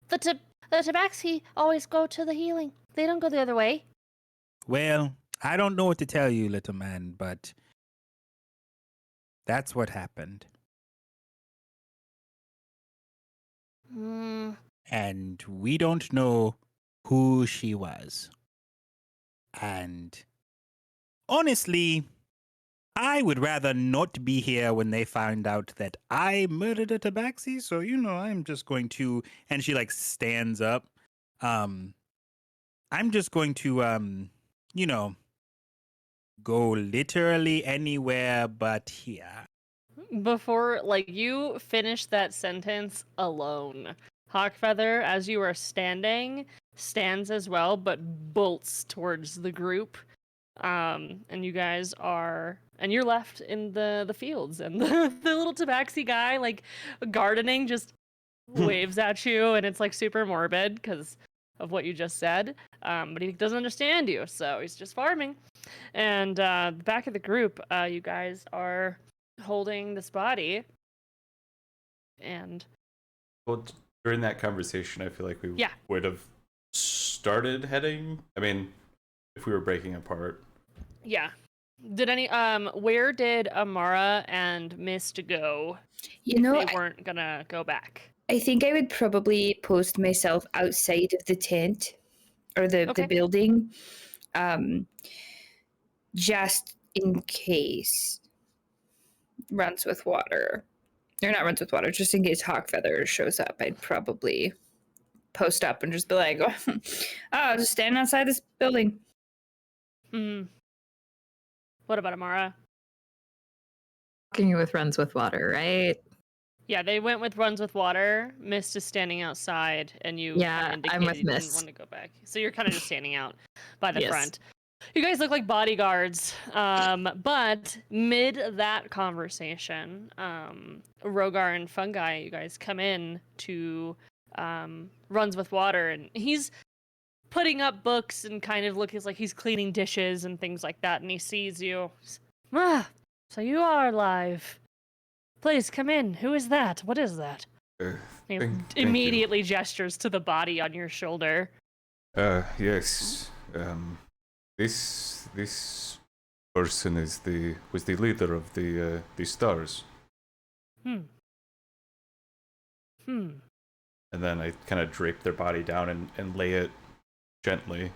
the tabaxi always go to the healing. They don't go the other way. Well, I don't know what to tell you, little man, but that's what happened. Hmm. And we don't know who she was. And honestly, I would rather not be here when they find out that I murdered a tabaxi. So, I'm just going to, and she like stands up. I'm just going to, you know, go literally anywhere but here. Before, like, you finish that sentence alone, Hawkfeather, as you are standing, stands as well, but bolts towards the group. And you guys are, and you're left in the fields, and the little tabaxi guy, like, gardening, just waves at you, and it's like super morbid because of what you just said. But he doesn't understand you, so he's just farming. And the back of the group, you guys are holding this body, and Well, during that conversation, I feel like we Yeah. would have started heading. I mean, if we were breaking apart. yeah. Did any where did Amara and Mist go You if know, they weren't gonna go back? I think I would probably post myself outside of the tent or the Okay. building, just in case runs with water. Or not runs with water, just in case Hawkfeather shows up. I'd probably post up and just be like, oh, I'll just stand outside this building. Hmm. What about Amara? Walking with runs with water, right? Yeah, they went with runs with water. Mist is standing outside, and you Yeah, kinda I'm indicated with you didn't Mist. want to go back. So you're kind of just standing out by the Yes. front. You guys look like bodyguards. But mid that conversation, Rhogar and FUNGII, you guys come in to runs with water, and he's putting up books and kind of looks like he's cleaning dishes and things like that, and he sees you. Ah, so you are alive. Please come in. Who is that? What is that? He Thank immediately gestures to the body on your shoulder. Yes. This person was the leader of the stars. Hmm. And then I kind of drape their body down and lay it gently.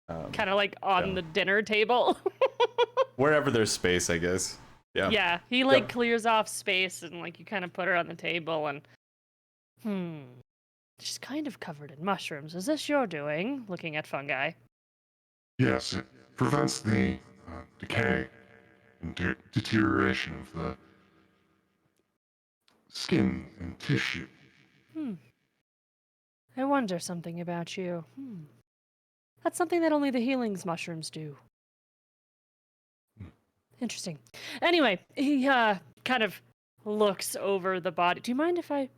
Kind of like on yeah. the dinner table. Wherever there's space, I guess. Yeah. Yeah, he like clears off space and like you kind of put her on the table and she's kind of covered in mushrooms. Is this your doing? Looking at FUNGII. Yes, it prevents the decay and deterioration of the skin and tissue. I wonder something about you. That's something that only the healings mushrooms do. Interesting. Anyway, he kind of looks over the body. Do you mind if I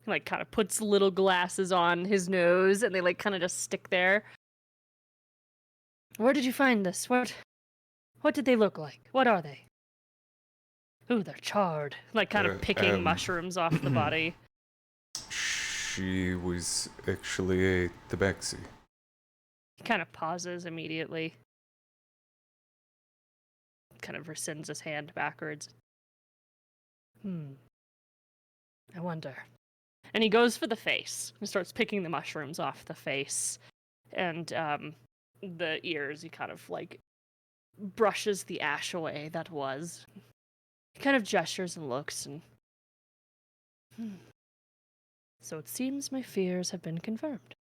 like kind of puts little glasses on his nose and they like kind of just stick there? Where did you find this? What did they look like? What are they? Ooh, they're charred. Like kind of picking mushrooms off the body. She was actually a tabaxi. He kind of pauses immediately. Kind of rescinds his hand backwards. I wonder. And he goes for the face and starts picking the mushrooms off the face. And the ears, he kind of like brushes the ash away that was. He kind of gestures and looks and so it seems my fears have been confirmed.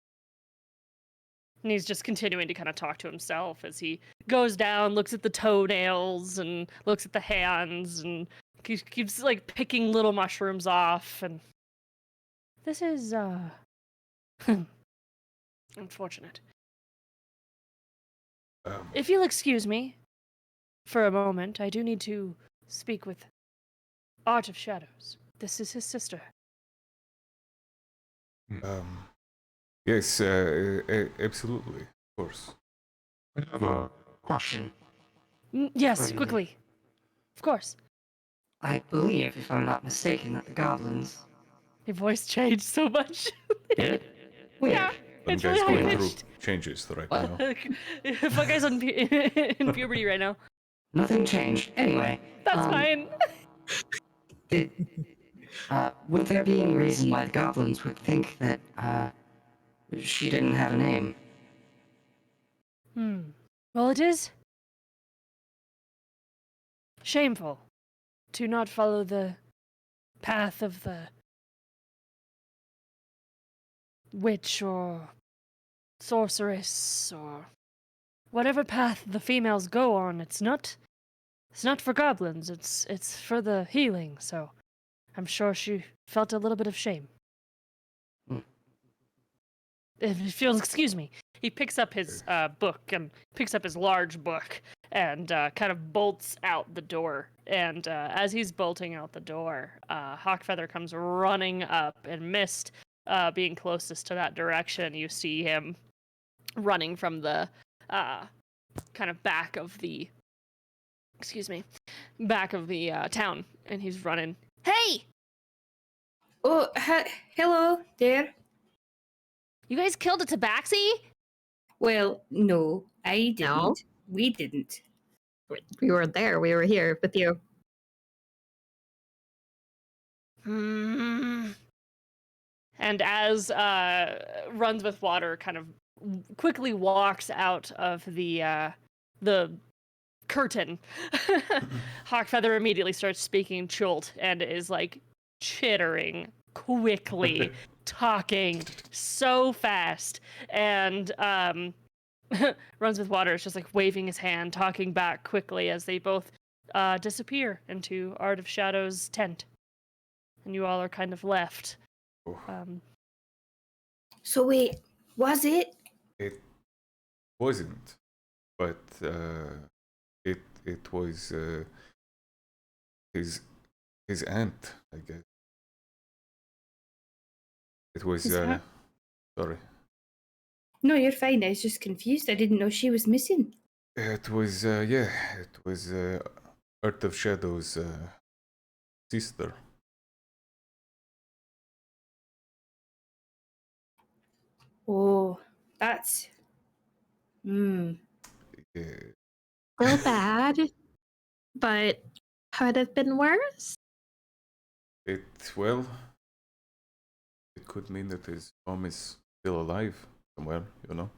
And he's just continuing to kind of talk to himself as he goes down, looks at the toenails and looks at the hands and keeps like picking little mushrooms off. And this is unfortunate. If you'll excuse me for a moment, I do need to speak with Art of Shadows. This is his sister. Yes, absolutely, of course. I have a question. Yes, For- quickly. Of course. I believe, if I'm not mistaken, that the goblins Your voice changed so much. did. Weird. Yeah, Some it's really guy's high going through pitched. changes right What? now. Fungai's in puberty right now. Nothing changed. Anyway, That's fine. did, would there be any reason why the goblins would think that, she didn't have a name? Well, it is shameful to not follow the path of the witch or sorceress or whatever path the females go on. It's not for goblins. It's for the healing. So I'm sure she felt a little bit of shame. If you'll excuse me, he picks up his book and picks up his large book and kind of bolts out the door. And as he's bolting out the door, Hawkfeather comes running up, and Mist, being closest to that direction, you see him running from the kind of back of the town, and he's running. Hey, Oh, hello there. you guys killed a tabaxi? Well, no, I didn't. No? We didn't. We were there. We were here with you. And as Runs with Water kind of quickly walks out of the curtain, Hawkfeather immediately starts speaking Chult and is like chittering quickly, talking so fast, and Runs with Water is just like waving his hand, talking back quickly as they both disappear into Art of Shadow's tent, and you all are kind of left. So wait, was it? It wasn't, but it was his aunt, I guess. It was His aunt? sorry. No, you're fine. I was just confused. I didn't know she was missing. It was Earth of Shadow's sister. Oh, that's. Yeah. Still bad, but could have been worse. It could mean that his mom is still alive somewhere, you know.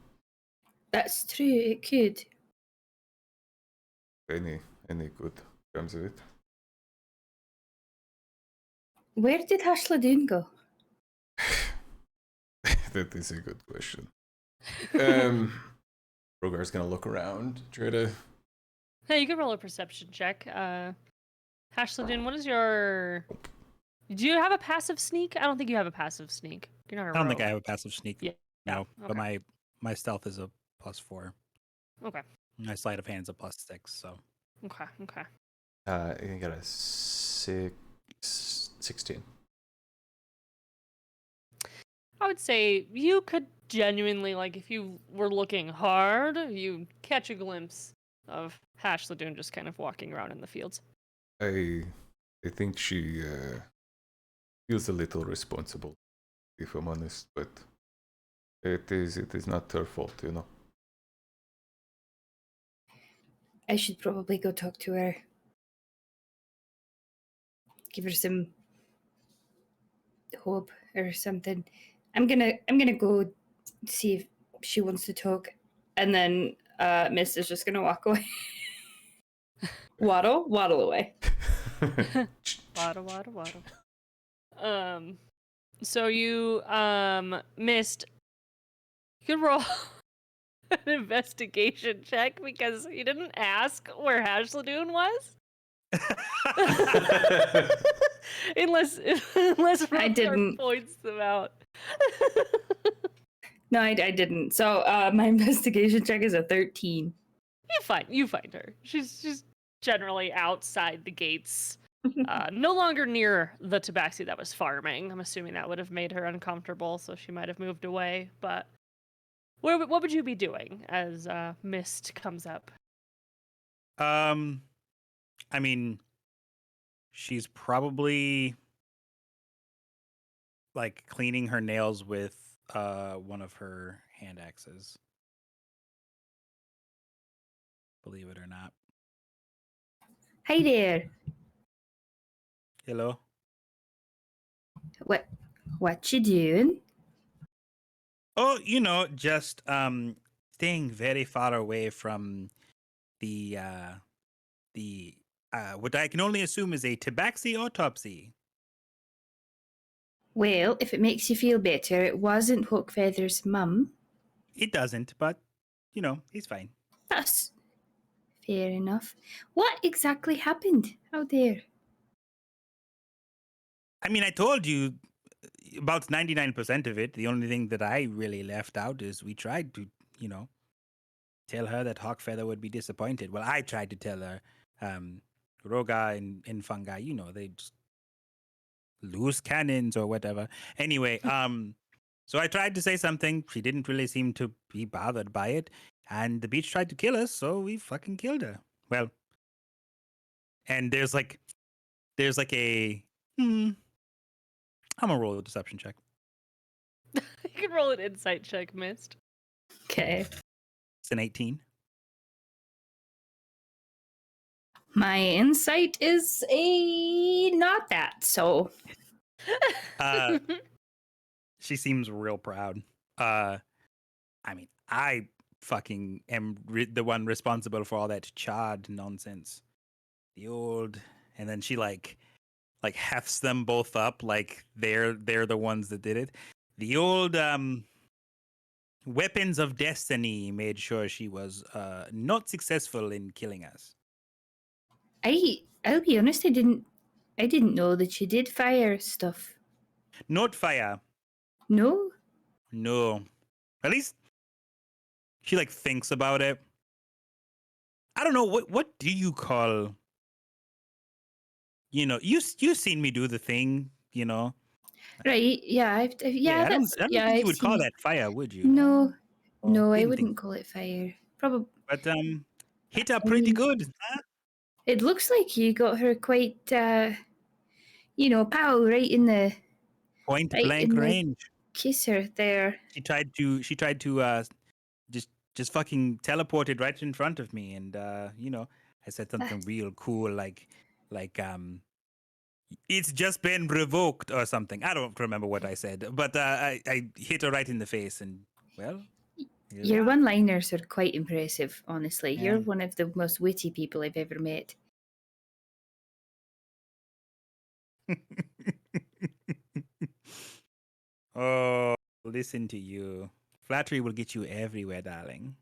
That's true. It could. Any good comes of it. Where did Hashladoon go? That is a good question. Rhogar's gonna look around, try to. Hey, you can roll a perception check. Hashladoon, what is your... Do you have a passive sneak? I don't think you have a passive sneak. You're not a I don't think I rogue. have a passive sneak. Yeah. No, but Okay. my stealth is a +4. Okay. My sleight of hand's a +6. So Okay. You got a 16. I would say you could genuinely, like, if you were looking hard, you catch a glimpse of Hashladoon just kind of walking around in the fields. I think she feels a little responsible, if I'm honest, but it is not her fault, you know. I should probably go talk to her. Give her some hope or something. I'm gonna go see if she wants to talk, and then Mist is just gonna walk away. waddle away. Waddle. So you, Missed. You can roll an investigation check because you didn't ask where Hashladoon was. unless I Rhogar didn't. points them out. No, I didn't. So my investigation check is a 13. You find her. She's generally outside the gates, no longer near the tabaxi that was farming. I'm assuming that would have made her uncomfortable, so she might have moved away. But what would you be doing as Mist comes up? I mean, she's probably like cleaning her nails with one of her hand axes. Believe it or not. Hi there. Hello. What you doing? Oh, just staying very far away from the what I can only assume is a tabaxi autopsy. Well, if it makes you feel better, it wasn't Hookfeather's mum. It doesn't, but he's fine. That's fair enough. What exactly happened out there? I mean, I told you about 99% of it. The only thing that I really left out is we tried to, tell her that Hawkfeather would be disappointed. Well, I tried to tell her. Rhogar and FUNGII, they just loose cannons or whatever. Anyway, so I tried to say something. She didn't really seem to be bothered by it. And the beach tried to kill us, so we fucking killed her. Well, and there's like a I'm gonna roll a deception check. You can roll an insight check, Mist. Okay. It's an 18. My insight is not that, so She seems real proud. I mean, I fucking am the one responsible for all that charred nonsense. The old, and then she like hefts them both up like they're the ones that did it. The old weapons of destiny made sure she was not successful in killing us. I'll be honest, I didn't know that you did fire stuff. Not fire. No? No. At least she like thinks about it. I don't know what do you call, you've seen me do the thing, Right, yeah, I don't that's think I've you would call seen that fire, would you? No, no, I Didn't wouldn't think. call it fire. Probably. But hit her I pretty mean, good. Huh? it looks like you got her quite, pow, Point right blank in the range. kisser there. She tried to just fucking teleported right in front of me, and I said something real cool like it's just been revoked or something. I don't remember what I said, but I hit her right in the face, and well, Your one-liners are quite impressive, honestly. Yeah. You're one of the most witty people I've ever met. Oh, listen to you. Flattery will get you everywhere, darling.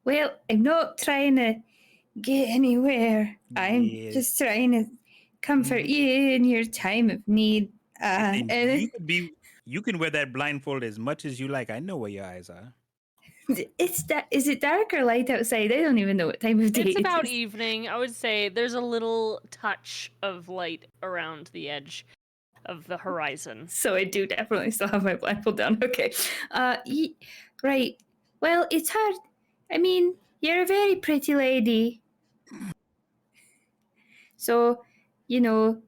Well, I'm not trying to get anywhere. I'm Yes. just trying to comfort you in your time of need. And And you can wear that blindfold as much as you like. I know where your eyes are. is it dark or light outside? I don't even know what time of day It's it about is. evening. I would say there's a little touch of light around the edge of the horizon. So I do definitely still have my blindfold down. Okay. Right. Well, it's hard. I mean, you're a very pretty lady. So,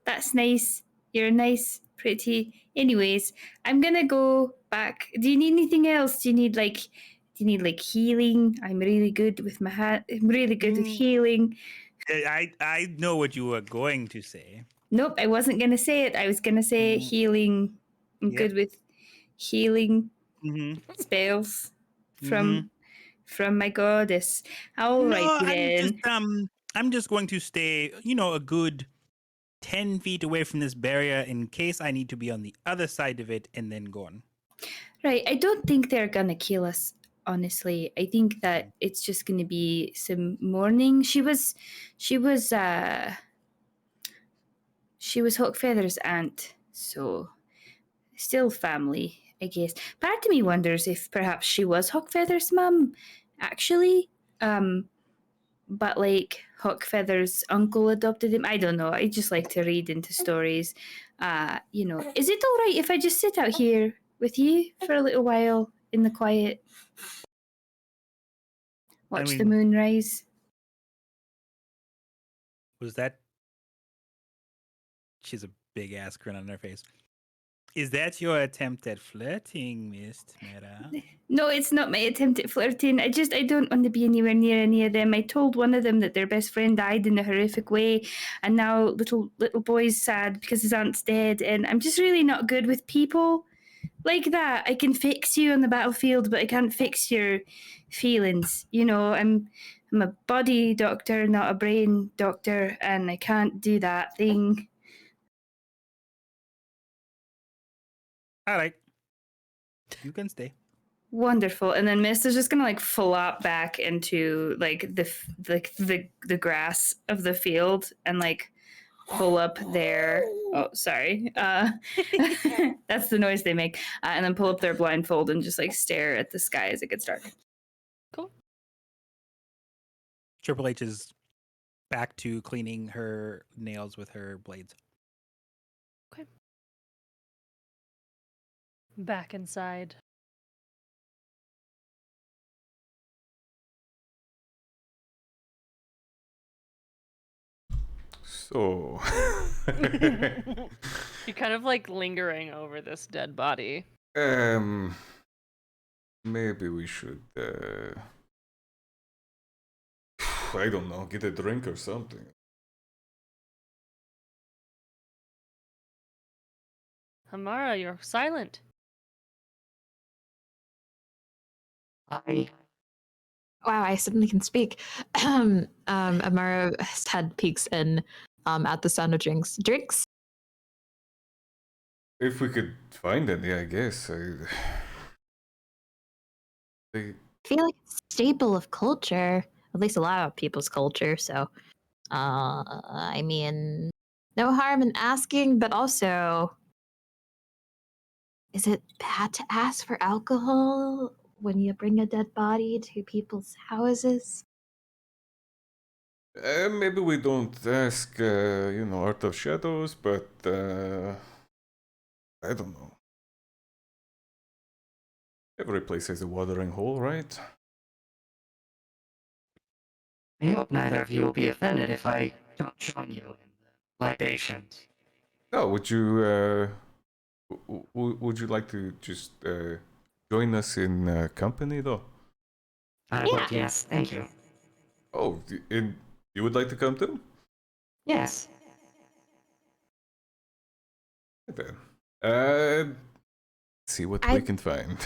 that's nice. You're nice, pretty. Anyways, I'm gonna go back. Do you need anything else? Do you need like healing? I'm really good with my hat. I'm really good with healing. I know what you were going to say. Nope, I wasn't gonna say it. I was gonna say healing. I'm Yep. good with healing Mm-hmm. spells from my goddess. All No, righty then. I'm just going to stay, a good 10 feet away from this barrier in case I need to be on the other side of it and then gone. Right. I don't think they're gonna kill us. Honestly, I think that it's just gonna be some mourning. She was Hawkfeather's aunt, so still family, I guess. Part of me wonders if perhaps she was Hawkfeather's mum, actually. But like Hawkfeather's uncle adopted him. I don't know. I just like to read into stories. Is it all right if I just sit out here with you for a little while in the quiet? Watch the moon rise. Was that? She's a big ass grin on her face. Is that your attempt at flirting, Mistmera? No, it's not my attempt at flirting. I don't want to be anywhere near any of them. I told one of them that their best friend died in a horrific way, and now little boy's sad because his aunt's dead, and I'm just really not good with people like that. I can fix you on the battlefield, but I can't fix your feelings. You know, I'm a body doctor, not a brain doctor, and I can't do that thing. All right. You can stay. Wonderful. And then Mist is just gonna like flop back into like the grass of the field and like pull up their sorry. That's the noise they make. And then pull up their blindfold and just like stare at the sky as it gets dark. Cool. Triple H is back to cleaning her nails with her blades. Back inside. So. You're kind of like lingering over this dead body. Maybe we should, I don't know, get a drink or something. Amara, you're silent. Wow, I suddenly can speak. Amara's head peeks in at the sound of drinks. Drinks? If we could find any, I guess. I feel like it's a staple of culture, at least a lot of people's culture. So, I mean, no harm in asking, but also, is it bad to ask for alcohol when you bring a dead body to people's houses? Maybe we don't ask, Art of Shadows, but I don't know. Every place has a watering hole, right? I hope neither of you will be offended if I don't join you in the libations. Oh, would you, would you like to just join us in company, though? I would, yes, thank you. Oh, and you would like to come too? Yes. Then, let's see what we can find.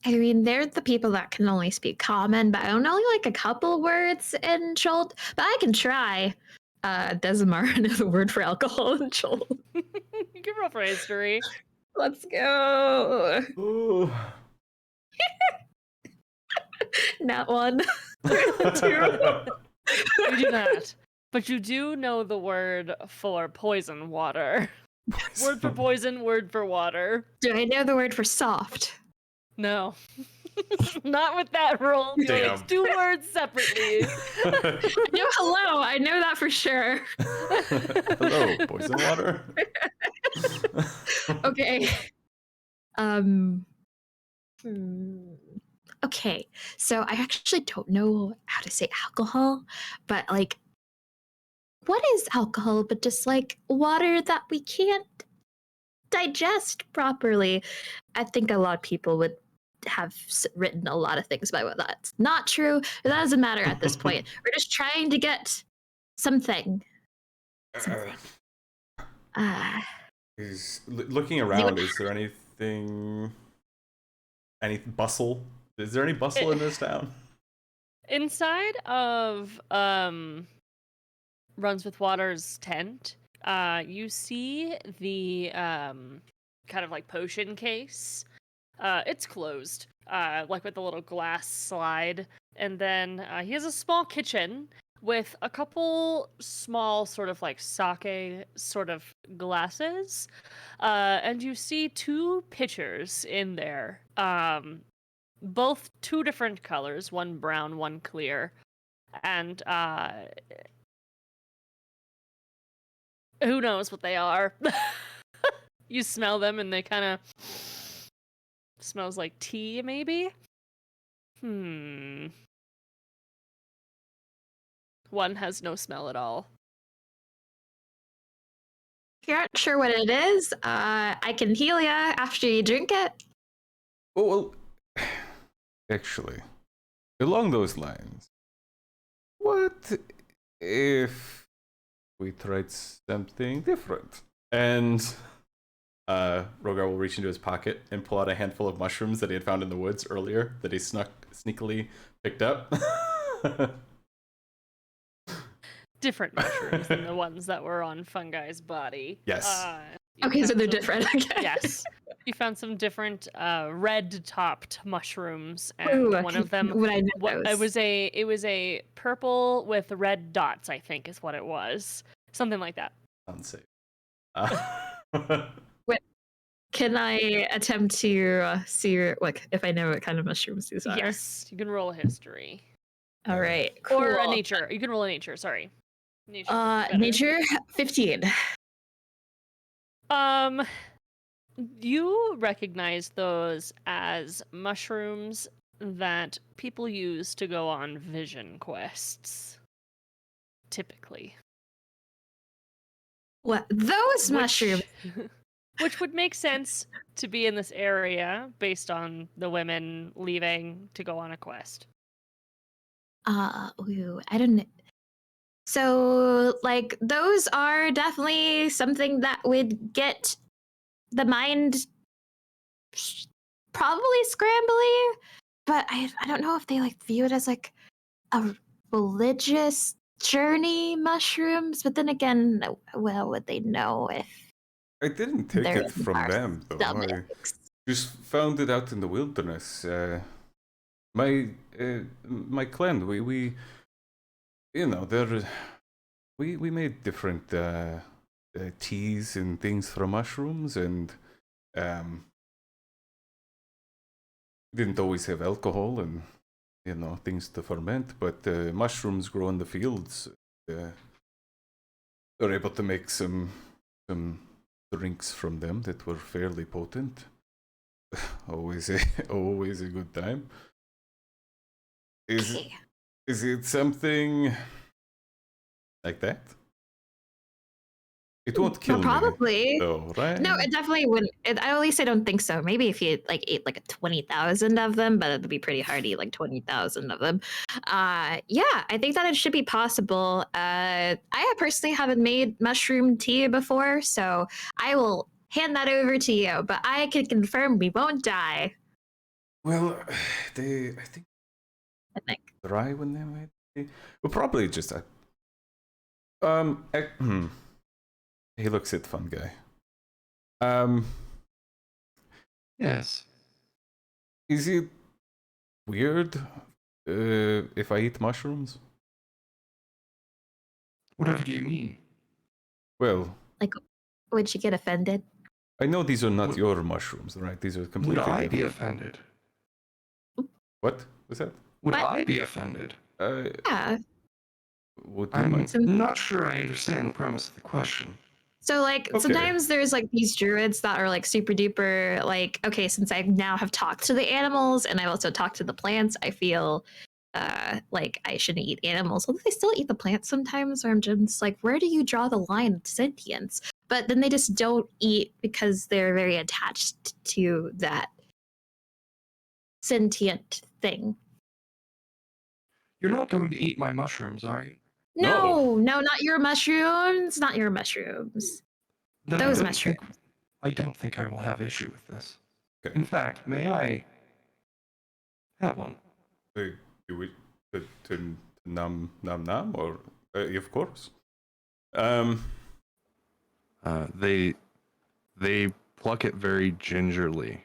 I mean, they're the people that can only speak common, but I don't know like a couple words in Chult, but I can try. Desimar is a word for alcohol in Chult. You can roll for history. Let's go. Ooh. Not one. You do not. But you do know the word for poison water. Word for poison, word for water. Do I know the word for soft? No. Not with that roll. Damn. It's two words separately. No, hello. I know that for sure. Hello, poison water. Okay. Okay. So I actually don't know how to say alcohol, but like, what is alcohol but just like water that we can't digest properly? I think a lot of people would have written a lot of things about that's not true. But that doesn't matter at this point. We're just trying to get something. Looking around, is there anything, any bustle? Is there any bustle in this town? Inside of Runs with Water's tent, you see the kind of like potion case. It's closed, like with a little glass slide. And then he has a small kitchen with a couple small sort of like sake sort of glasses. And you see two pitchers in there. Both two different colors, one brown, one clear. And who knows what they are. You smell them and they kind of smells like tea, maybe? One has no smell at all. If you're not sure what it is, I can heal you after you drink it. Oh, well, actually, along those lines, what if we tried something different? And Rhogar will reach into his pocket and pull out a handful of mushrooms that he had found in the woods earlier that he sneakily picked up. Different mushrooms than the ones that were on Fungi's body. Yes. Okay, so found they're some- different. Okay. Yes. You found some different red-topped mushrooms, and Ooh, one of them would I know it was a purple with red dots, I think is what it was. Something like that. Sounds safe. Can I attempt to see like if I know what kind of mushrooms these are? Yes, you can roll a history. All right. Cool. Or a nature. You can roll a nature, sorry. Nature. would be better. Nature 15. You recognize those as mushrooms that people use to go on vision quests. Typically. What those mushrooms? Which would make sense to be in this area based on the women leaving to go on a quest. Ooh, I don't know. So, like, those are definitely something that would get the mind probably scrambly, but I don't know if they like view it as like a religious journey mushrooms. But then again, well, would they know if I didn't take they're it from our them, though. I stomachs? just found it out in the wilderness. My clan, we you know, we made different teas and things from mushrooms, and didn't always have alcohol and things to ferment, but mushrooms grow in the fields. They're able to make some drinks from them that were fairly potent. always a good time. Is it something like that? It won't kill Probably. me, though, right? No, it definitely wouldn't. At least I don't think so. Maybe if you like ate like 20,000 of them, but it'd be pretty hard to eat like 20,000 of them. Yeah, I think that it should be possible. I personally haven't made mushroom tea before, so I will hand that over to you. But I can confirm we won't die. Well, I think I think. dry when they made tea. Well, probably just he looks at Fungi. Yes. Is it weird if I eat mushrooms? Whatever do you mean? Well, Would you get offended? I know these are not your mushrooms, right? These are Would completely I be different. offended? What was that? Would What? I be offended? Yeah. Would you I'm mind? not sure I understand the premise of the question. So like Okay. sometimes there's like these druids that are like super duper like, okay, since I now have talked to the animals and I've also talked to the plants, I feel like I shouldn't eat animals. Although they still eat the plants sometimes, or I'm just like, where do you draw the line of sentience? But then they just don't eat because they're very attached to that sentient thing. You're not going to eat my mushrooms, are you? No, not your mushrooms, not your mushrooms. Then Those I don't mushrooms. I don't think I will have issue with this. Okay. In fact, may I have one? Do we to num or of course. They pluck it very gingerly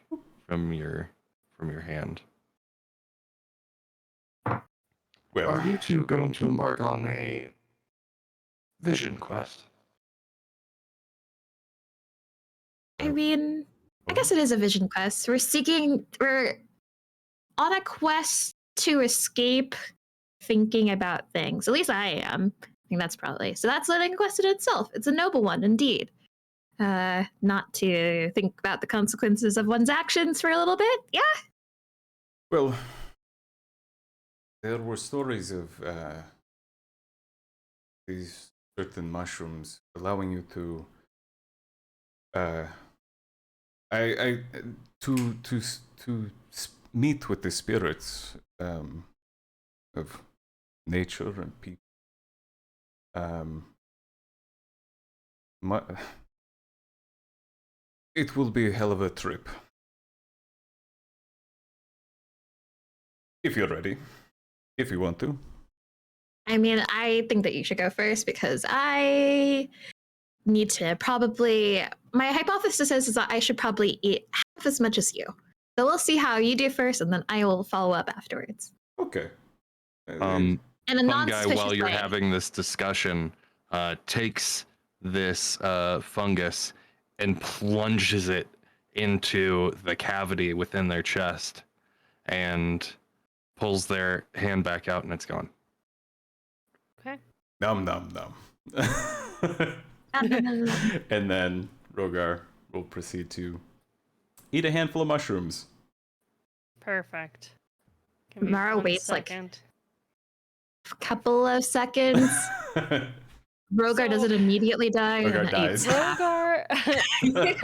from your hand. Well, Are you two going to embark on a vision quest? I mean, I guess it is a vision quest. We're on a quest to escape thinking about things. At least I am. I think that's probably. So that's a quest in itself. It's a noble one indeed. Not to think about the consequences of one's actions for a little bit. Yeah. Well, there were stories of these certain mushrooms, allowing you to meet with the spirits of nature and people. It will be a hell of a trip. If you're ready. If you want to. I mean, I think that you should go first because I need to probably. My hypothesis is that I should probably eat half as much as you. So we'll see how you do first, and then I will follow up afterwards. Okay. In a Fungi, non-suspicious while you're way. having this discussion, takes this fungus and plunges it into the cavity within their chest and pulls their hand back out, and it's gone. Okay. Nom nom nom. And then Rhogar will proceed to eat a handful of mushrooms. Perfect. Give me Mara one waits like second. a couple of seconds. Rhogar doesn't immediately die. Rhogar and dies.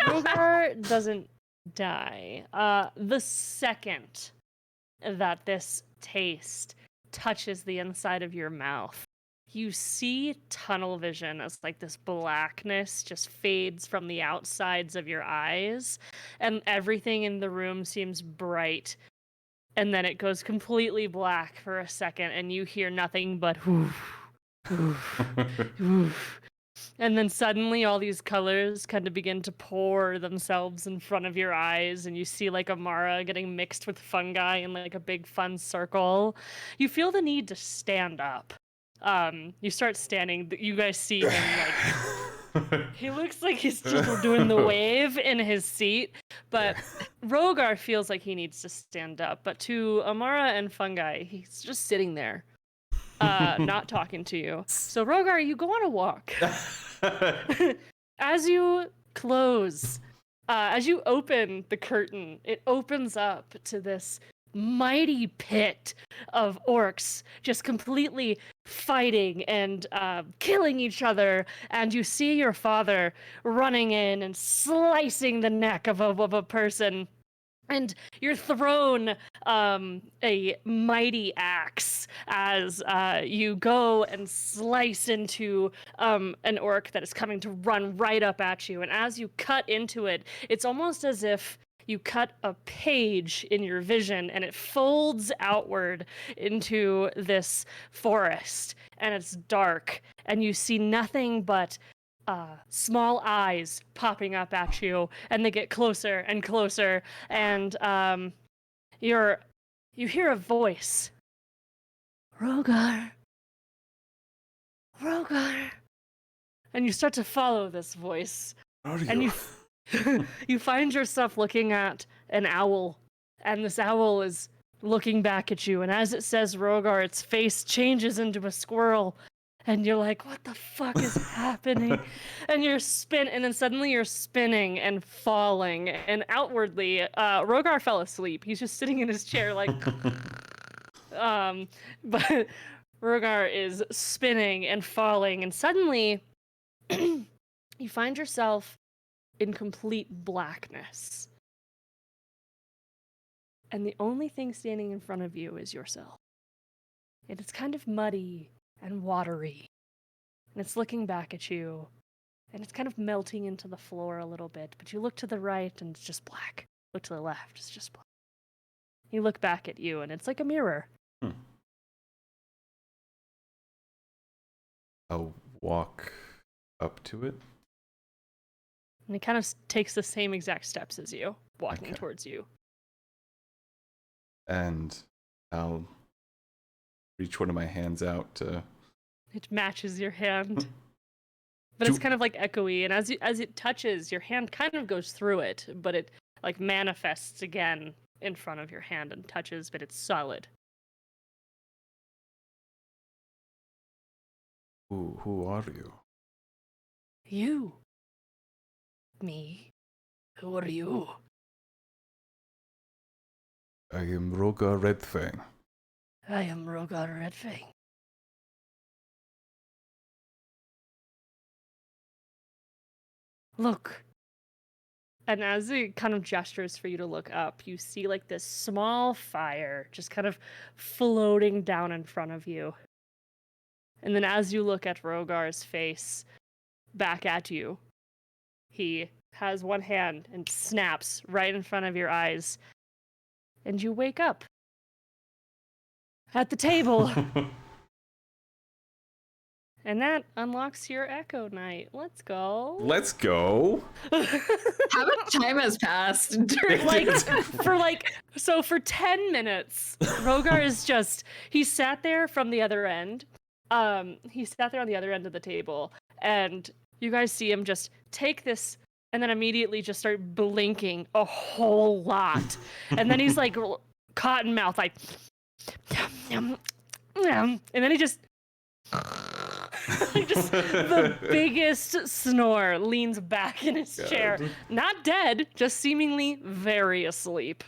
Rhogar doesn't die. The second that this taste touches the inside of your mouth, you see tunnel vision as like this blackness just fades from the outsides of your eyes, and everything in the room seems bright. And then it goes completely black for a second, and you hear nothing but whoof, whoof, whoof. And then suddenly all these colors kind of begin to pour themselves in front of your eyes, and you see like Amara getting mixed with fungi in like a big fun circle. You feel the need to stand up. You start standing. You guys see him like he looks like he's just doing the wave in his seat, but Rhogar feels like he needs to stand up. But to Amara and Fungi, he's just sitting there, not talking to you. So Rhogar, you go on a walk. As you close, as you open the curtain, it opens up to this mighty pit of orcs just completely fighting and killing each other, and you see your father running in and slicing the neck of a person, and you're thrown a mighty axe as you go and slice into an orc that is coming to run right up at you. And as you cut into it, it's almost as if you cut a page in your vision and it folds outward into this forest, and it's dark, and you see nothing but small eyes popping up at you, and they get closer and closer, and you hear a voice. Rhogar. Rhogar. And you start to follow this voice. And you find yourself looking at an owl, and this owl is looking back at you, and as it says Rhogar, its face changes into a squirrel, and you're like, what the fuck is happening? And and then suddenly you're spinning and falling, and outwardly, Rhogar fell asleep. He's just sitting in his chair like, but Rhogar is spinning and falling, and suddenly you find yourself in complete blackness. And the only thing standing in front of you is yourself. And it's kind of muddy and watery. And it's looking back at you. And it's kind of melting into the floor a little bit. But you look to the right and it's just black. Look to the left, it's just black. You look back at you and it's like a mirror. I'll walk up to it. And it kind of takes the same exact steps as you, walking towards you. And I'll reach one of my hands out to... It matches your hand. But it's kind of like echoey, and as it touches, your hand kind of goes through it, but it like manifests again in front of your hand and touches, but it's solid. Who are you? You. Me. Who are you? I am Rhogar Redfang. I am Rhogar Redfang. Look. And as he kind of gestures for you to look up, you see like this small fire just kind of floating down in front of you. And then as you look at Rhogar's face back at you, he has one hand and snaps right in front of your eyes. And you wake up at the table. And that unlocks your Echo Knight. Let's go. Let's go. How much time has passed? For 10 minutes, Rhogar is just, he sat there from the other end. He sat there on the other end of the table, and you guys see him just take this and then immediately just start blinking a whole lot. And then he's like cotton mouth, like, and then he just just the biggest snore, leans back in his chair. Not dead, just seemingly very asleep.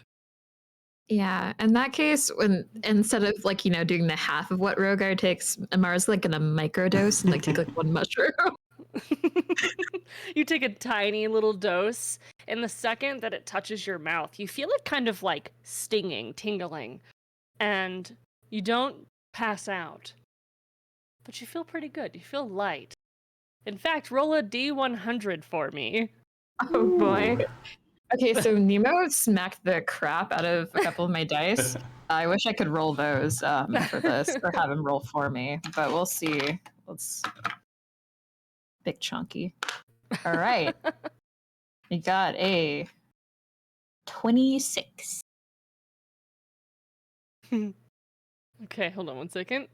Yeah, in that case, when instead of like, doing the half of what Rhogar takes, Amara's like gonna microdose and like take like one mushroom. You take a tiny little dose, and the second that it touches your mouth, you feel it kind of like stinging, tingling, and you don't pass out. But you feel pretty good. You feel light. In fact, roll a D100 for me. Oh boy. Okay, so Nemo smacked the crap out of a couple of my dice. I wish I could roll those for this, or have him roll for me, but we'll see. Let's big chunky. All right. We got a 26. Okay, hold on one second.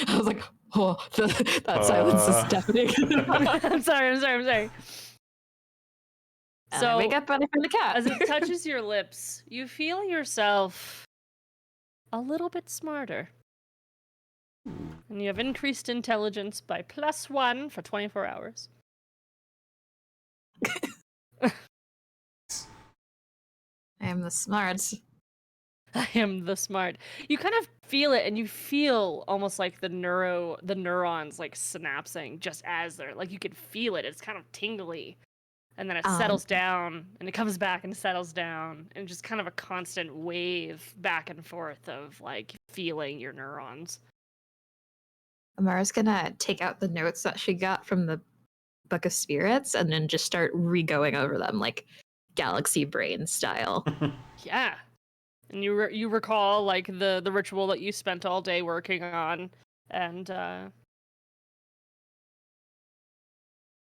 I was like, oh, that silence is deafening. I'm sorry. So So I wake up and I find the cat. as it touches your lips, you feel yourself a little bit smarter. And you have increased intelligence by +1 for 24 hours. I am the smart. I am the smart. You kind of feel it, and you feel almost like the neurons like synapsing just as they're like, you can feel it. It's kind of tingly, and then it settles down, and it comes back and settles down, and just kind of a constant wave back and forth of like feeling your neurons. Amara's gonna take out the notes that she got from the Book of Spirits and then just start re-going over them like galaxy brain style. Yeah. And you recall like the ritual that you spent all day working on, and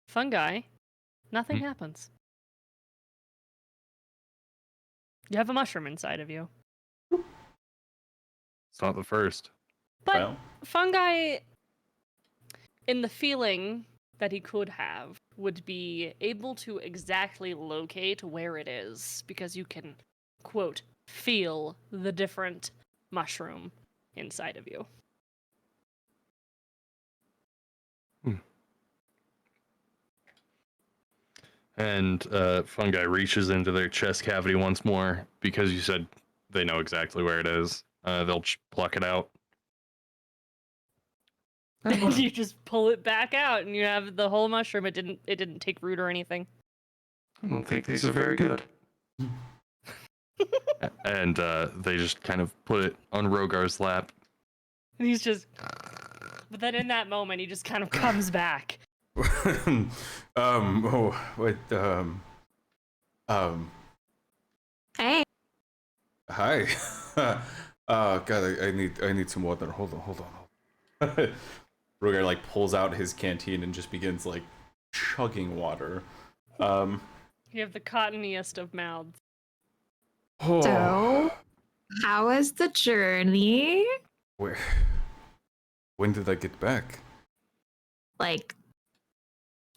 fungi, nothing happens. You have a mushroom inside of you. It's not the first. But Well. fungi, in the feeling that he could have, would be able to exactly locate where it is, because you can, quote, feel the different mushroom inside of you. And fungi reaches into their chest cavity once more, because you said they know exactly where it is. They'll pluck it out. And you just pull it back out, and you have the whole mushroom. It didn't take root or anything. I don't think these are very good. And they just kind of put it on Rhogar's lap. And he's just, but then in that moment, he just kind of comes back. Hey. Hi. God, I need some water. Hold on. Rhogar like pulls out his canteen and just begins like chugging water. You have the cottoniest of mouths. So, how was the journey? When did I get back? Like,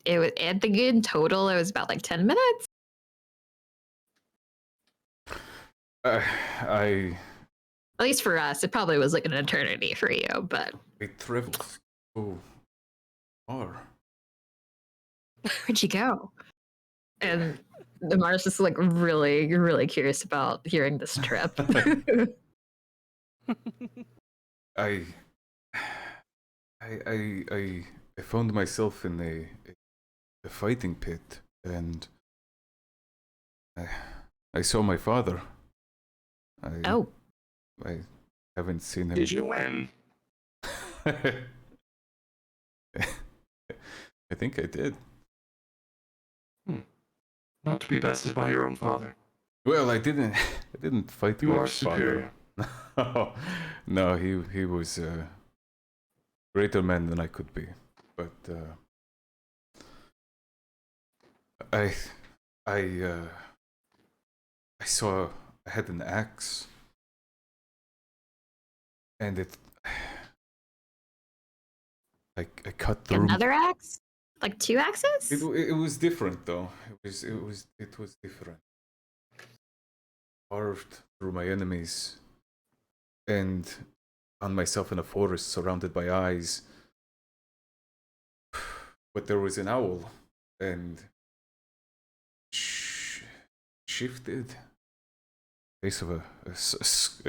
I think in total it was about like 10 minutes. I At least for us, it probably was like an eternity for you, but traveled so far. where'd you go? And the Mars just like really, really curious about hearing this trip. I found myself in a fighting pit and I saw my father. Oh, I haven't seen him. Did you win? I think I did. Not to be bested by your own father. Well, I didn't. I didn't fight You my are father. superior. No, he was a greater man than I could be. But I I saw I had an axe, and I cut through. another axe? Like 2 axes? It was different though. It was different. Carved through my enemies, and found myself in a forest surrounded by eyes. But there was an owl, and shifted. Face of a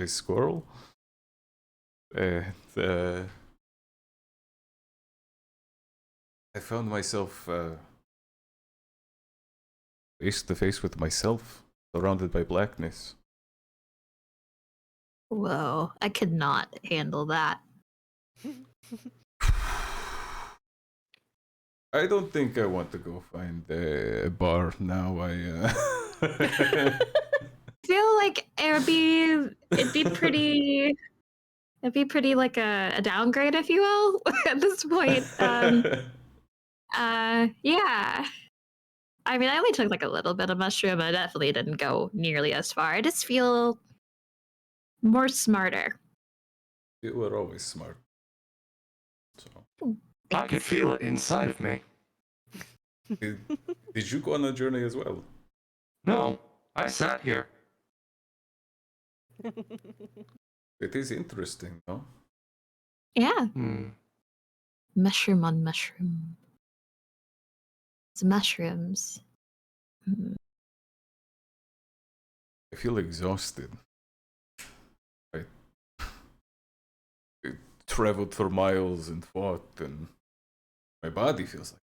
squirrel. And I found myself face to face with myself, surrounded by blackness. Whoa, I could not handle that. I don't think I want to go find a bar now. I feel like it'd be pretty like a downgrade, if you will, at this point. Yeah. I mean, I only took like a little bit of mushroom. I definitely didn't go nearly as far. I just feel more smarter. You were always smart. So, I could feel it inside of me. did you go on a journey as well? No, I sat here. It is interesting, no? Yeah. Hmm. Mushroom on mushroom. It's mushrooms. I feel exhausted. I traveled for miles and fought, and my body feels like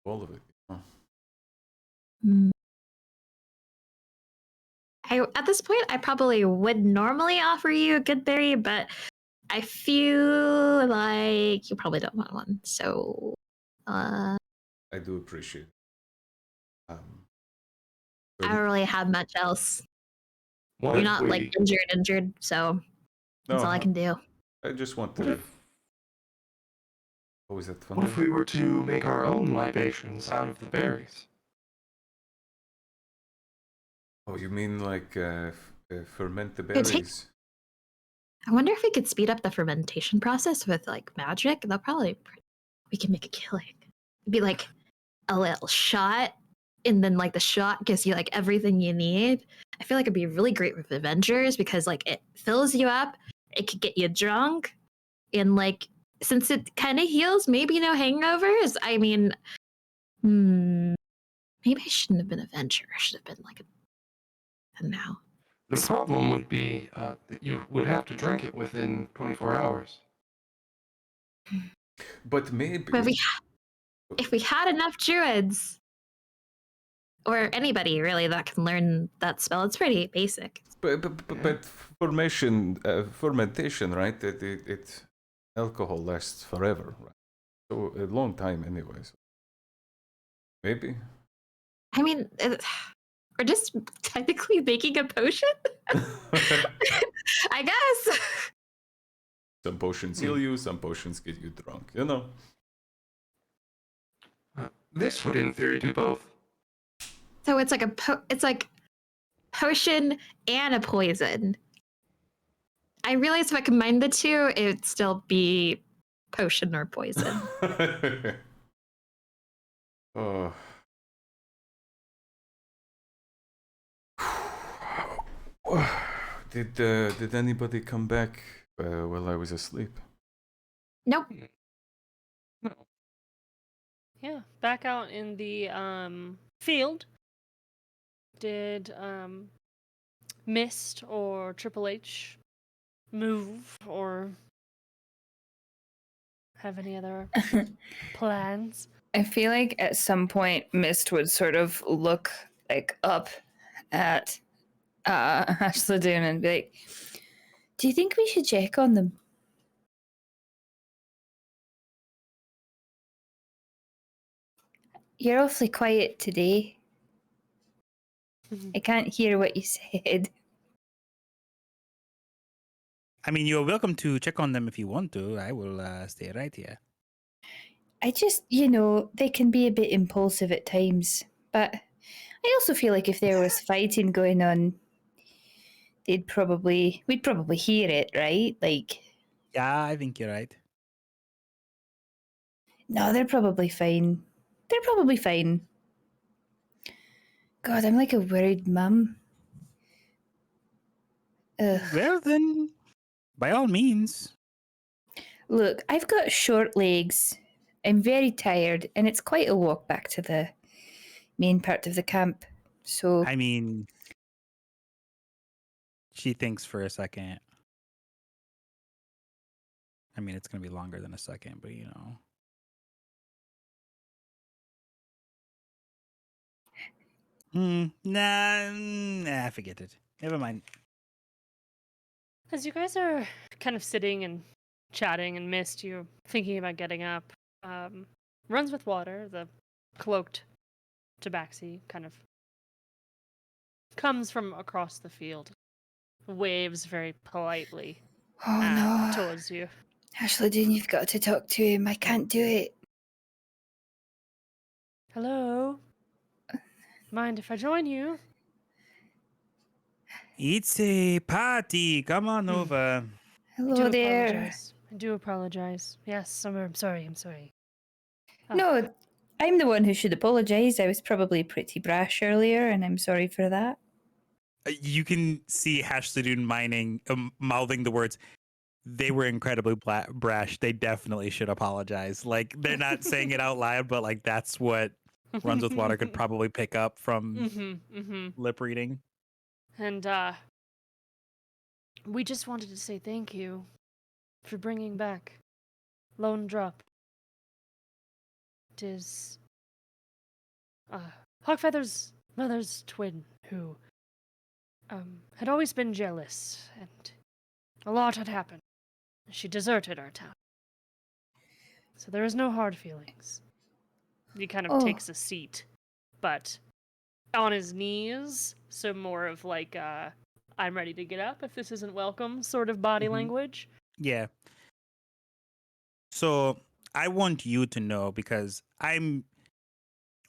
all of it. You know? Mm. At this point, I probably would normally offer you a good berry, but I feel like you probably don't want one. So, I do appreciate it. I don't really have much else. What You're if not we, like injured, so that's all I can do. I just want what to. if, What was that what if funny? we were to make our own libations out of the berries? Oh, you mean like ferment the It takes- berries? I wonder if we could speed up the fermentation process with like magic. We can make a killing. It'd be like a little shot, and then like the shot gives you like everything you need. I feel like it'd be really great with Avengers because like it fills you up, it could get you drunk, and like since it kind of heals, maybe no hangovers. I mean, maybe I shouldn't have been Avenger. I should have been like a now. The problem would be that you would have to drink it within 24 hours. But maybe. But if we had enough druids, or anybody really that can learn that spell, it's pretty basic. But fermentation, right? It alcohol lasts forever, right? So a long time, anyways. Maybe. I mean, we're just technically making a potion. I guess. Some potions heal you, some potions get you drunk. You know. This would, in theory, do both. So it's like it's like potion and a poison. I realize if I combine the two, it'd still be potion or poison. Oh. Did anybody come back while I was asleep? Nope. No. Yeah, back out in the field. Did Mist or Triple H move or have any other plans? I feel like at some point Mist would sort of look like up at Ashladoon and be like, "Do you think we should check on them?" You're awfully quiet today. I can't hear what you said. I mean, you're welcome to check on them if you want to. I will stay right here. I just, they can be a bit impulsive at times. But I also feel like if there was fighting going on, we'd probably hear it, right? Like, Yeah, I think you're right. no, they're probably fine. They're probably fine. God, I'm like a worried mum. Ugh. Well, then, by all means. Look, I've got short legs. I'm very tired, and it's quite a walk back to the main part of the camp. So, I mean, she thinks for a second. I mean, it's going to be longer than a second, but you know. Nah, forget it. Never mind. As you guys are kind of sitting and chatting and Mist, you're thinking about getting up. Runs with Water, the cloaked tabaxi, kind of comes from across the field, waves very politely oh no. towards you. Ashladoon, you've got to talk to him. I can't do it. Hello? Mind if I join you? It's a party. Come on over. Hello there. Apologize. I do apologize. Yes, I'm sorry. Oh. No, I'm the one who should apologize. I was probably pretty brash earlier, and I'm sorry for that. You can see Hashladun mouthing the words. They were incredibly brash. They definitely should apologize. Like, they're not saying it out loud, but like that's what Runs with Water could probably pick up from lip reading. And we just wanted to say thank you for bringing back Lone Drop. It is Hawkfeather's mother's twin who had always been jealous, and a lot had happened. She deserted our town. So there is no hard feelings. He kind of takes a seat, but on his knees, so more of like I'm ready to get up if this isn't welcome sort of body language. Yeah. So I want you to know, because I'm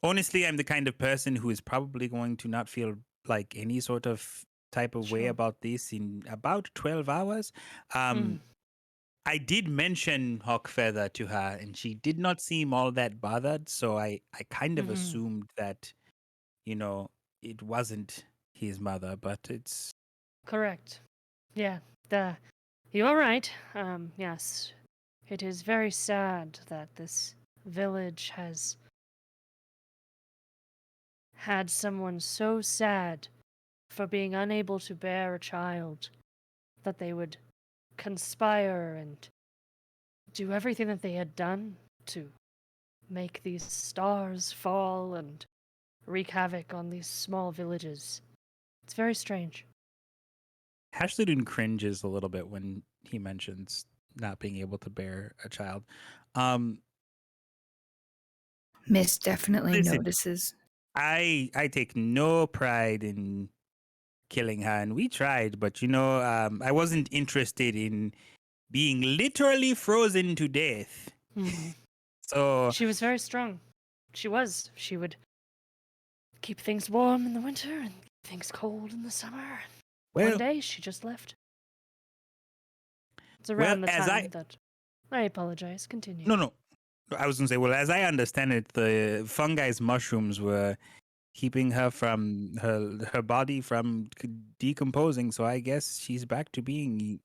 the kind of person who is probably going to not feel like any sort of type of way Sure. about this in about 12 hours. I did mention Hawkfeather to her, and she did not seem all that bothered. So I kind of assumed that, it wasn't his mother, but it's... Correct. Yeah, you're right. Yes. It is very sad that this village has had someone so sad for being unable to bear a child that they would conspire and do everything that they had done to make these stars fall and wreak havoc on these small villages. It's very strange. Hashladun cringes a little bit when he mentions not being able to bear a child. Miss definitely Listen. notices. I take no pride in killing her, and we tried, but I wasn't interested in being literally frozen to death. So She was very strong. She would keep things warm in the winter and things cold in the summer. One day she just left. It's around the time that I apologize. Continue. No. I was going to say, well, as I understand it, the fungi's mushrooms were keeping her from her body from decomposing. So I guess she's back to being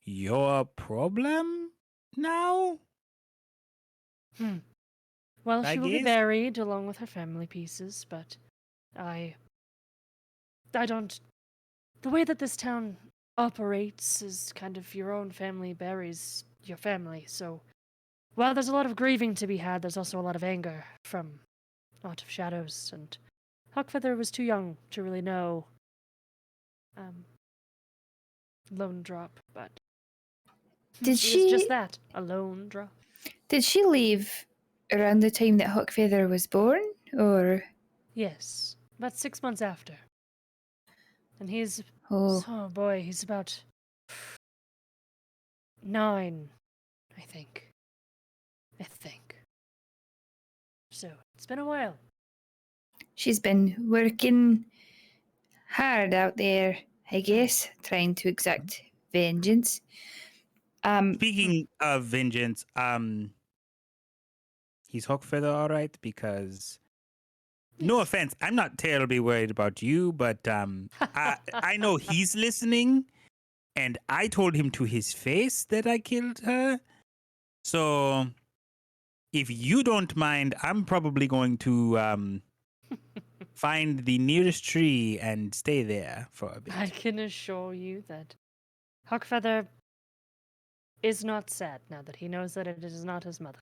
your problem now. Well, she will be buried along with her family pieces, but I don't. The way that this town operates is kind of your own family buries your family, so while there's a lot of grieving to be had, there's also a lot of anger from Art of Shadows, and Hawkfeather was too young to really know Lone Drop, but Did she is just she that, a lone drop. did she leave around the time that Hawkfeather was born, or Yes, about 6 months after. And he's, oh, oh boy, he's about 9, I think. So, it's been a while. she's been working hard out there, I guess, trying to exact vengeance. Speaking of vengeance, he's Hawkfeather all right? Because no offense, I'm not terribly worried about you, but I know he's listening, and I told him to his face that I killed her. So if you don't mind, I'm probably going to find the nearest tree and stay there for a bit. I can assure you that Hawkfeather is not sad now that he knows that it is not his mother.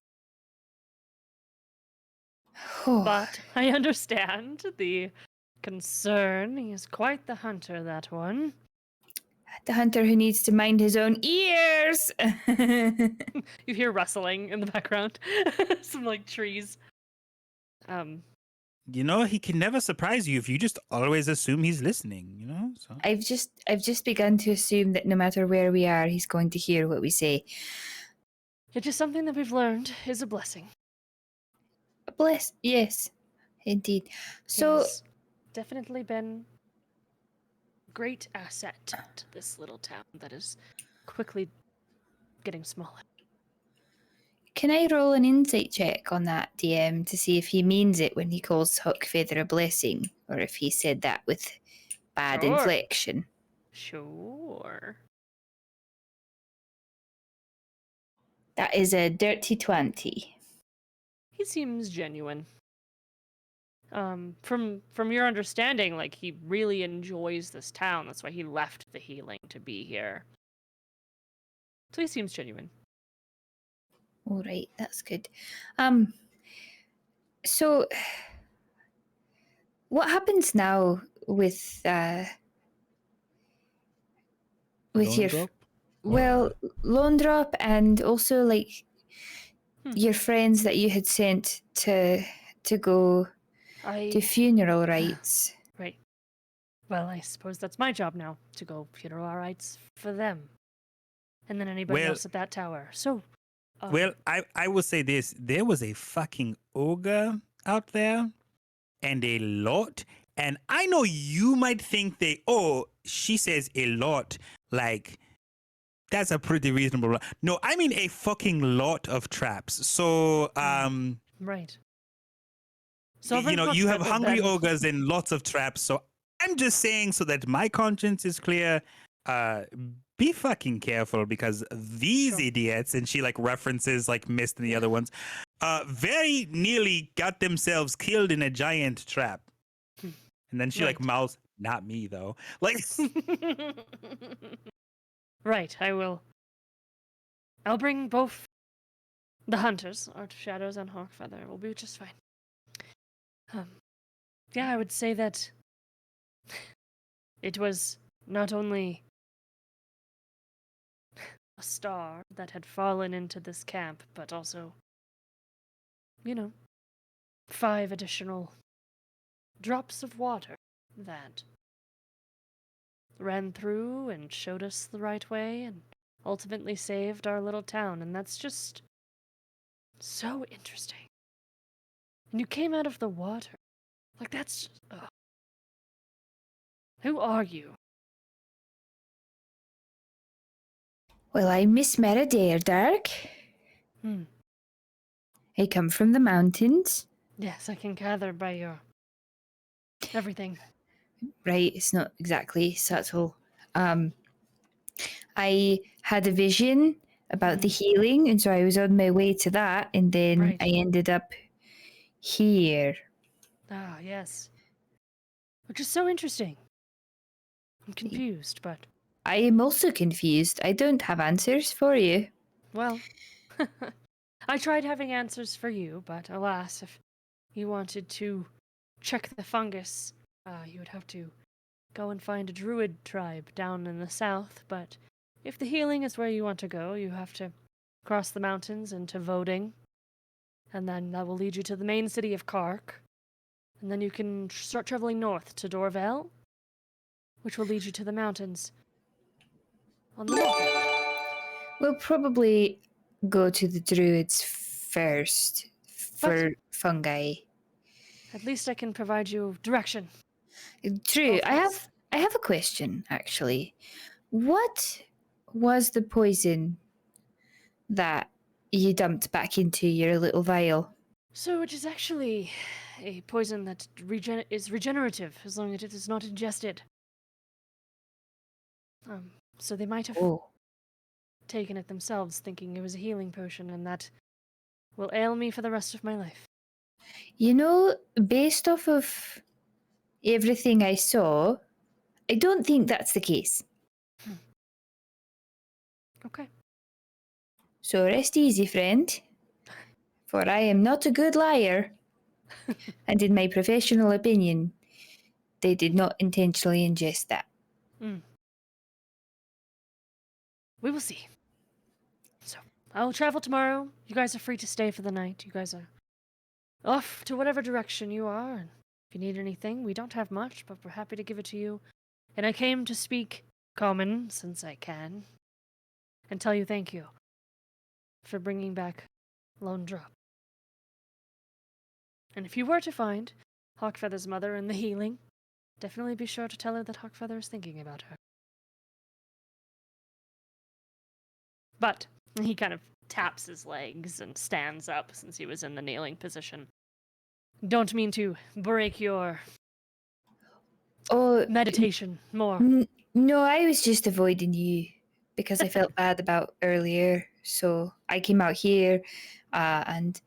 Oh, But I understand the concern. He is quite the hunter, that one. the hunter who needs to mind his own ears. You hear rustling in the background. Some like trees. You know, he can never surprise you if you just always assume he's listening, you know? So I've just begun to assume that no matter where we are, he's going to hear what we say. It's just something that we've learned is a blessing. Bless, yes, indeed. So, He's definitely been a great asset to this little town that is quickly getting smaller. can I roll an insight check on that, DM, to see if he means it when he calls Hawkfeather a blessing, or if he said that with bad Sure. inflection? Sure. That is a dirty 20. He seems genuine. From your understanding, like he really enjoys this town. That's why he left the healing to be here. So he seems genuine. All right, that's good. So what happens now with your Lone Drop? well, Lone Drop, and also like Hmm. your friends that you had sent to go to funeral rites? Right. Well, I suppose that's my job now, to go funeral rites for them. And then anybody Well- else at that tower. So, Well, I will say this. There was a fucking ogre out there and a lot. And I know you might think she says a lot. Like, that's a pretty reasonable. No, I mean a fucking lot of traps. So, right. So you know, you have Hawkfeather hungry then- ogres and lots of traps. So I'm just saying so that my conscience is clear. Be fucking careful because these Sure. idiots, and she like references like Mist and the other ones, very nearly got themselves killed in a giant trap. And then she like Right. mouths, "Not me though." Like, Right, I will. I'll bring both the hunters, Art of Shadows and Hawkfeather. We'll be just fine. Yeah, I would say that it was not only a star that had fallen into this camp, but also, 5 additional drops of water that ran through and showed us the right way and ultimately saved our little town. And that's just so interesting. And you came out of the water. Like, that's... ugh. Who are you? Well, I'm Mistmera Dark. Hmm. I come from the mountains. Yes, I can gather by your everything. Right, it's not exactly subtle. I had a vision about the healing, and so I was on my way to that, and then Right. I ended up here. Ah, yes. Which is so interesting. I'm confused, but, I am also confused. I don't have answers for you. well, I tried having answers for you, but alas, if you wanted to check the fungus, you would have to go and find a druid tribe down in the south. But if the healing is where you want to go, you have to cross the mountains into Voting, and then that will lead you to the main city of Kark. And then you can start traveling north to Dorvel, which will lead you to the mountains on the north end. We'll probably go to the druids first for fungi. At least I can provide you direction. True. Both ways. I have a question actually. What was the poison that you dumped back into your little vial? So it is actually a poison that is regenerative as long as it is not ingested. So they might have Oh, taken it themselves thinking it was a healing potion, and that will ail me for the rest of my life. you know, based off of everything I saw, I don't think that's the case. Okay. So rest easy, friend, for I am not a good liar. And in my professional opinion, they did not intentionally ingest that. We will see. So, I will travel tomorrow. You guys are free to stay for the night. You guys are off to whatever direction you are. And if you need anything, we don't have much, but we're happy to give it to you. And I came to speak common, since I can, and tell you thank you for bringing back Lone Drop. And if you were to find Hawkfeather's mother in the healing, definitely be sure to tell her that Hawkfeather is thinking about her. But he kind of taps his legs and stands up since he was in the kneeling position. Don't mean to break your Oh, meditation more. no, I was just avoiding you because I felt bad about earlier. So I came out here and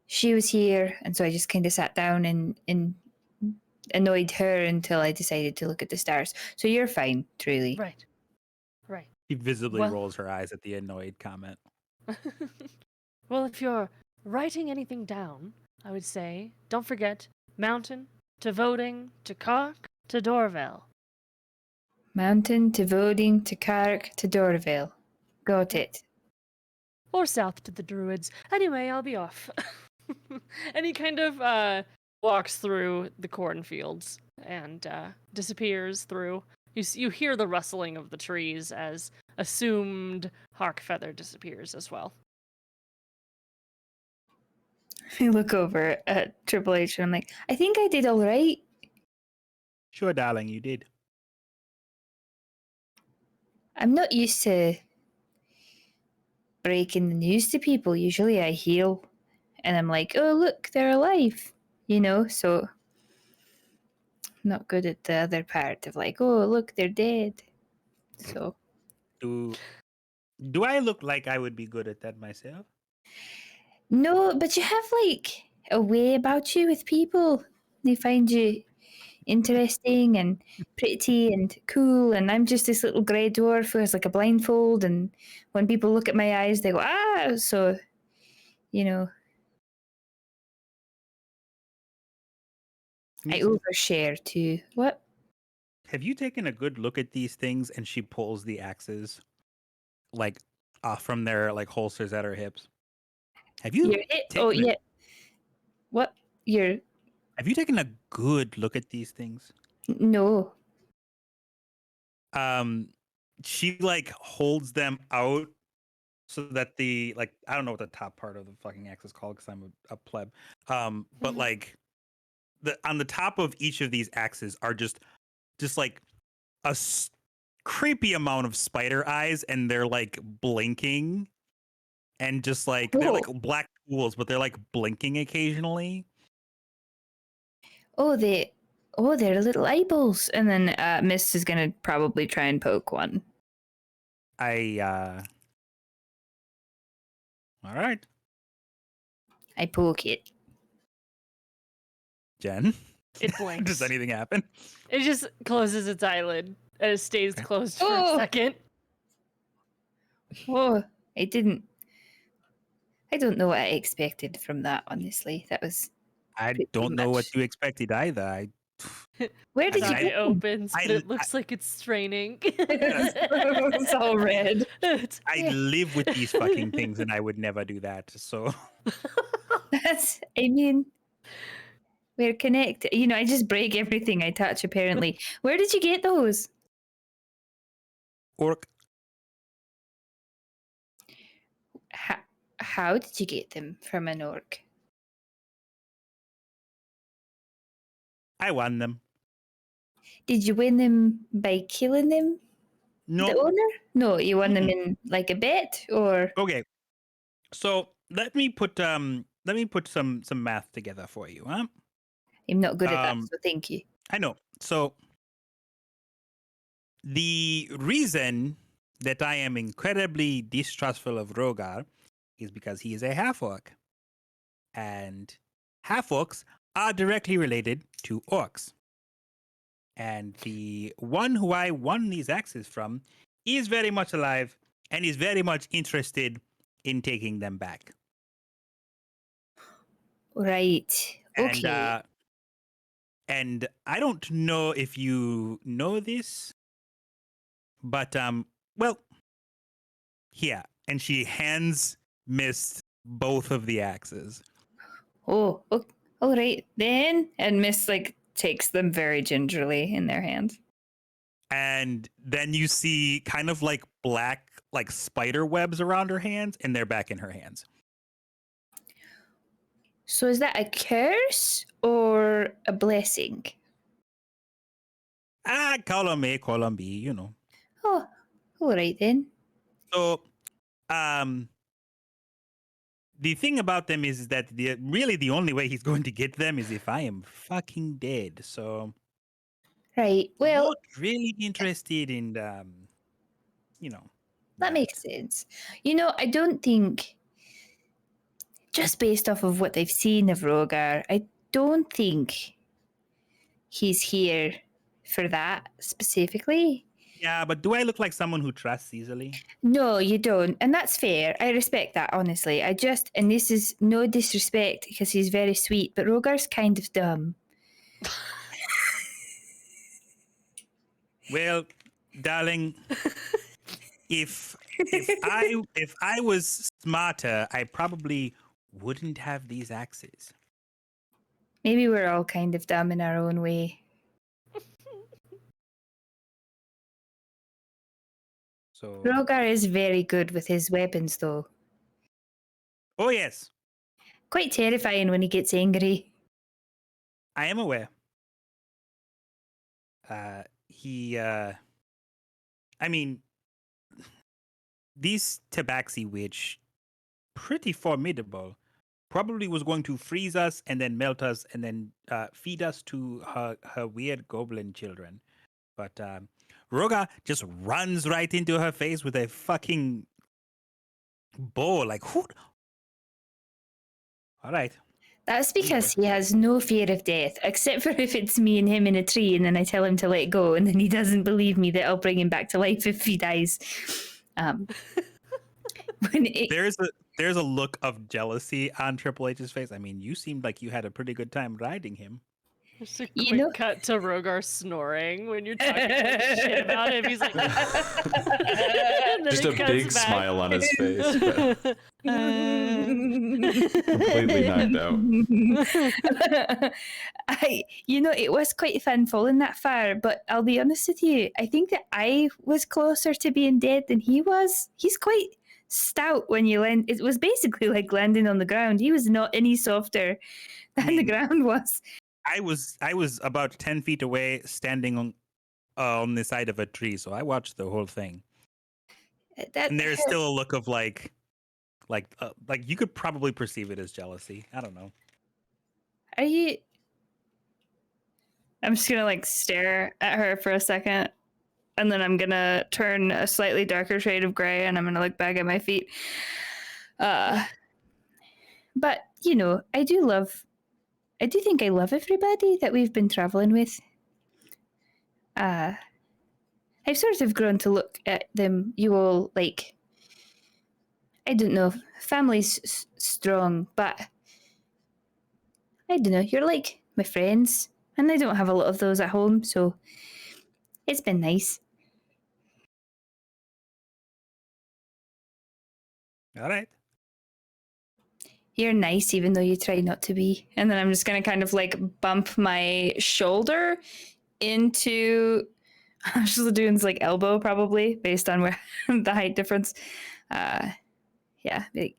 she was here. And so I just kind of sat down and annoyed her until I decided to look at the stars. So you're fine, truly. Right. Right. She visibly Well- rolls her eyes at the annoyed comment. Well, if you're writing anything down, I would say, don't forget Mountain to Voting to Kark to Dorvel. Mountain to Voting to Carrick to Dorville. Got it. Or south to the Druids. Anyway, I'll be off. And he kind of walks through the cornfields and disappears through. You hear the rustling of the trees as assumed Hawkfeather disappears as well. I look over at Triple H and I'm like, I think I did all right. Sure, darling, you did. I'm not used to breaking the news to people. Usually I heal and I'm like, oh, look, they're alive. You know, so not good at the other part of like, oh, look, they're dead. So Do I look like I would be good at that myself? no, but you have like a way about you with people. They find you interesting and pretty and cool, and I'm just this little grey dwarf who has like a blindfold, and when people look at my eyes they go, ah, so you know, I overshare too. What? Have you taken a good look at these things? And she pulls the axes like off from their like holsters at her hips. Have you Oh taken a- yeah. What? You're have you taken a good look at these things? no. She like holds them out so that the like I don't know what the top part of the fucking axe is called because I'm a pleb. But like on the top of each of these axes are just like a creepy amount of spider eyes, and they're like blinking, and just like they're like black pools, but they're like blinking occasionally. Oh, they're little eyeballs. And then Miss is gonna probably try and poke one. All right, I poke it. Jen. It blinks. Does anything happen? It just closes its eyelid and it stays closed for a second. Oh, I didn't. I don't know what I expected from that, honestly. That was I pretty don't know what much- you expected either. Where did mean, you Eye get them? opens, but I- it looks like it's straining. It's all red. I Yeah. live with these fucking things, and I would never do that. So That's, I mean, we're connected. You know, I just break everything I touch, apparently. Where did you get those? orc. How did you get them from an orc? I won them. Did you win them by killing them? No. The owner? No, you won them in like a bet or Okay. So let me put some math together for you, huh? I'm not good at that, Um, so thank you. I know. So the reason that I am incredibly distrustful of Rhogar is because he is a half orc. And half orcs are directly related to orcs. And the one who I won these axes from is very much alive and is very much interested in taking them back. Right. Okay. And I don't know if you know this, but well, yeah. And she hands Mist both of the axes. Oh, all right then. And Miss like takes them very gingerly in their hands. And then you see kind of like black, like spider webs around her hands, and they're back in her hands. So is that a curse or a blessing? Column A, column B, you know. Oh, all right then. So, the thing about them is that really the only way he's going to get them is if I am fucking dead. So, Right. Well, not really interested in, you know. that makes sense. You know, I don't think, just based off of what they've seen of Rhogar, I don't think he's here for that specifically. Yeah, but do I look like someone who trusts easily? No, you don't. And that's fair. I respect that, honestly. And this is no disrespect because he's very sweet, but Rhogar's kind of dumb. Well, darling, if I was smarter, I probably wouldn't have these axes. Maybe we're all kind of dumb in our own way. So, Rhogar is very good with his weapons, though. oh yes, Quite terrifying when he gets angry. I am aware. I mean, this tabaxi witch, pretty formidable, probably was going to freeze us and then melt us and then feed us to her weird goblin children. But Rhogar just runs right into her face with a fucking bow. Like, who? All right. That's because he has no fear of death, except for if it's me and him in a tree and then I tell him to let go and then he doesn't believe me that I'll bring him back to life if he dies. There's a look of jealousy on Triple H's face. I mean, you seemed like you had a pretty good time riding him. Just a You quick know- cut to Rhogar snoring when you're talking like shit about him. He's like, and then Just he a cuts big back. smile on his face. But completely knocked out. It was quite fun falling that far, but I'll be honest with you, I think that I was closer to being dead than he was. He's quite stout when you land. It was basically like landing on the ground. He was not any softer than the ground was. I was about 10 feet away, standing on the side of a tree, so I watched the whole thing. And there's still a look of like you could probably perceive it as jealousy. I don't know. Are you? I'm just gonna like stare at her for a second, and then I'm gonna turn a slightly darker shade of gray, and I'm gonna look back at my feet. But you know, I do think I love everybody that we've been traveling with. I've sort of grown to look at them, you all, like, I don't know. Family's strong, but I don't know. You're like my friends, and I don't have a lot of those at home, so it's been nice. All right. You're nice, even though you try not to be. And then I'm just gonna kind of like bump my shoulder into Shladoon's like elbow, probably based on where the height difference. Yeah, like,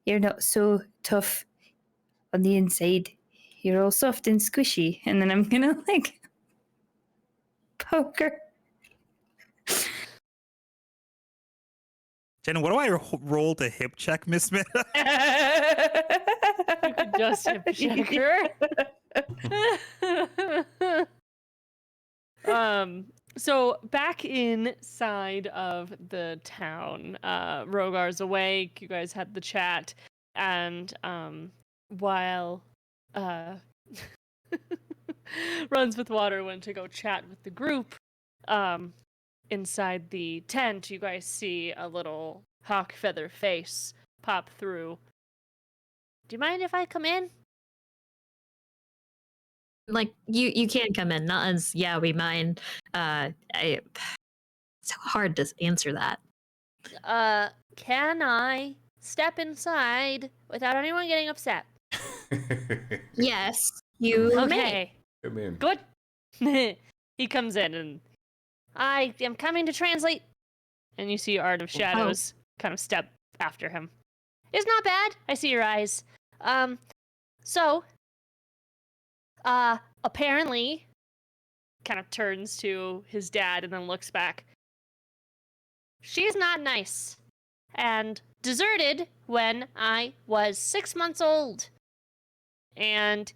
you're not so tough on the inside. You're all soft and squishy. And then I'm gonna like poke her. Jen, what do I roll to hip check Miss Meta? You could just hip check her. So back inside of the town, Rhogar's awake. You guys had the chat, and while Runs with Water went to go chat with the group, inside the tent, you guys see a little hawk feather face pop through. Do you mind if I come in? Like you can come in, not as we mind. It's so hard to answer that. Can I step inside without anyone getting upset? Yes, you may. Okay, Come in. good. He comes in and I am coming to translate. And you see Art of Shadows kind of step after him. It's not bad. I see your eyes. Apparently, kind of turns to his dad and then looks back. She's not nice. And deserted when I was 6 months old. And,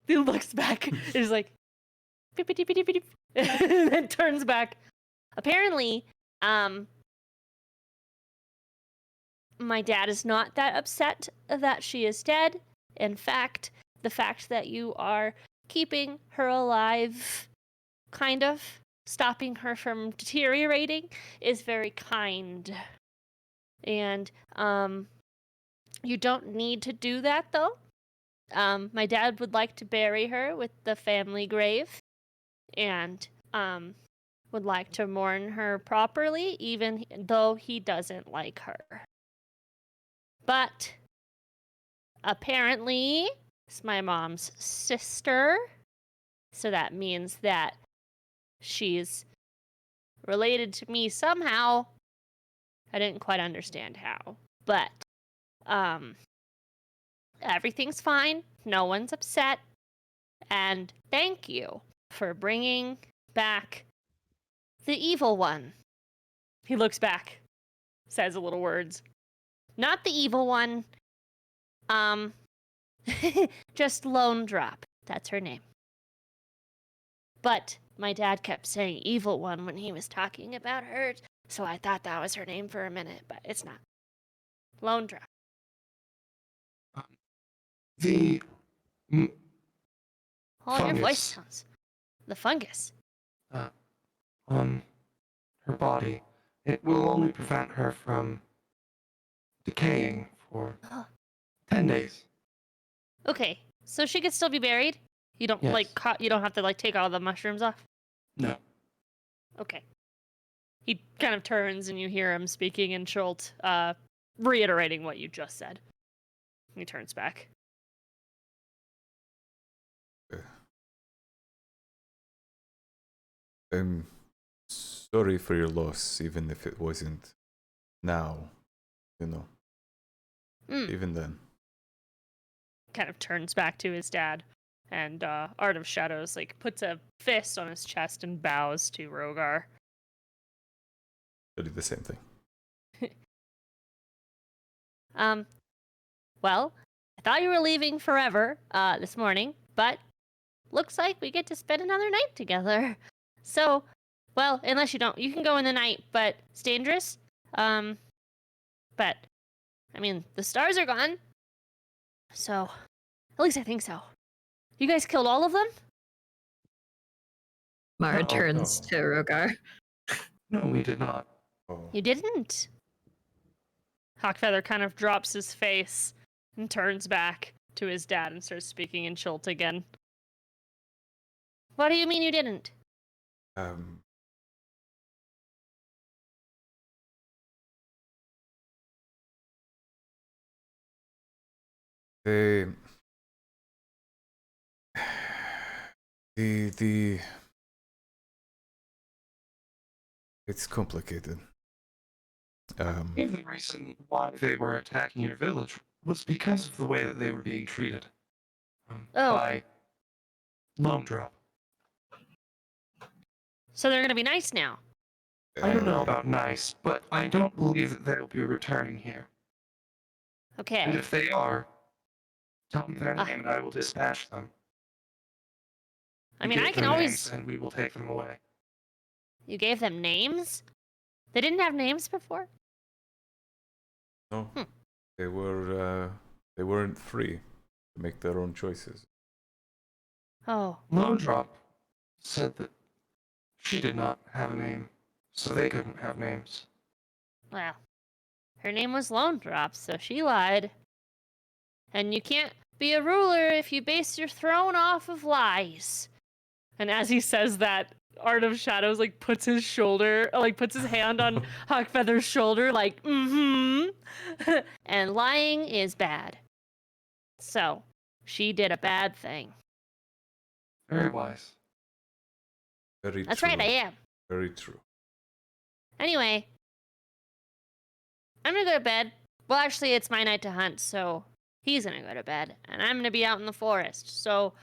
he looks back and is like, beep, beep, beep, beep, beep, and then turns back. Apparently, my dad is not that upset that she is dead. In fact, the fact that you are keeping her alive, kind of stopping her from deteriorating, is very kind. And, you don't need to do that, though. My dad would like to bury her with the family grave, and, would like to mourn her properly, even though he doesn't like her. But apparently, it's my mom's sister, so that means that she's related to me somehow. I didn't quite understand how, but everything's fine. No one's upset, and thank you for bringing back the evil one. He looks back, says a little words. Not the evil one. Just Lone Drop. That's her name. But my dad kept saying evil one when he was talking about her, so I thought that was her name for a minute, but it's not. Lone Drop. The Oh, your voice fungus. sounds. The fungus. On her body, it will only prevent her from decaying for 10 days. Okay, so she could still be buried? You don't Yes. you don't have to take all the mushrooms off? No. Okay. He kind of turns and you hear him speaking in Schult, reiterating what you just said. He turns back. I'm sorry for your loss, even if it wasn't now, you know. Even then. Kind of turns back to his dad, and Art of Shadows puts a fist on his chest and bows to Rhogar. I did the same thing. Well, I thought you were leaving forever this morning, but looks like we get to spend another night together. So, well, unless you don't, you can go in the night, but it's dangerous. But I mean, the stars are gone. So, at least I think so. You guys killed all of them? Mara No, turns no. to Rhogar. No, we did not. Oh. You didn't. Hawkfeather kind of drops his face and turns back to his dad and starts speaking in Chult again. What do you mean you didn't? They... The... It's complicated. The reason why they were attacking your village was because of the way that they were being treated by Lone Drop. So they're gonna be nice now. I don't know about nice, but I don't believe that they'll be returning here. And Okay. if they are, tell me their name and I will dispatch them. I mean, You I give can them always. names and we will take them away. You gave them names? They didn't have names before? No, they weren't free to make their own choices. Oh. Lone Drop said that she did not have a name, so they couldn't have names. Well, her name was Lone Drop, so she lied. And you can't be a ruler if you base your throne off of lies. And as he says that, Art of Shadows puts his hand on Hawkfeather's shoulder, and lying is bad. So, she did a bad thing. Very wise. Very That's true. right, I am. Very true. Anyway, I'm gonna go to bed. Well, actually, it's my night to hunt, so he's gonna go to bed, and I'm gonna be out in the forest. So,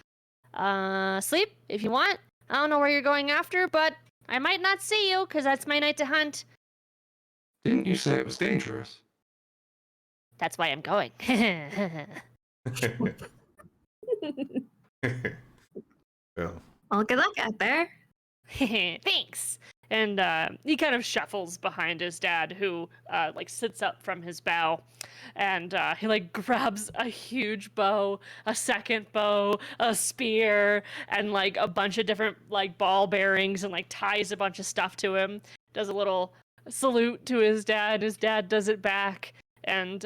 sleep if you want. I don't know where you're going after, but I might not see you, because that's my night to hunt. Didn't you say it was dangerous? That's why I'm going. Well, good luck out there. Thanks. And he kind of shuffles behind his dad, who sits up from his bow, and he grabs a huge bow, a second bow, a spear, and a bunch of different ball bearings, and ties a bunch of stuff to him. Does a little salute to his dad. His dad does it back, and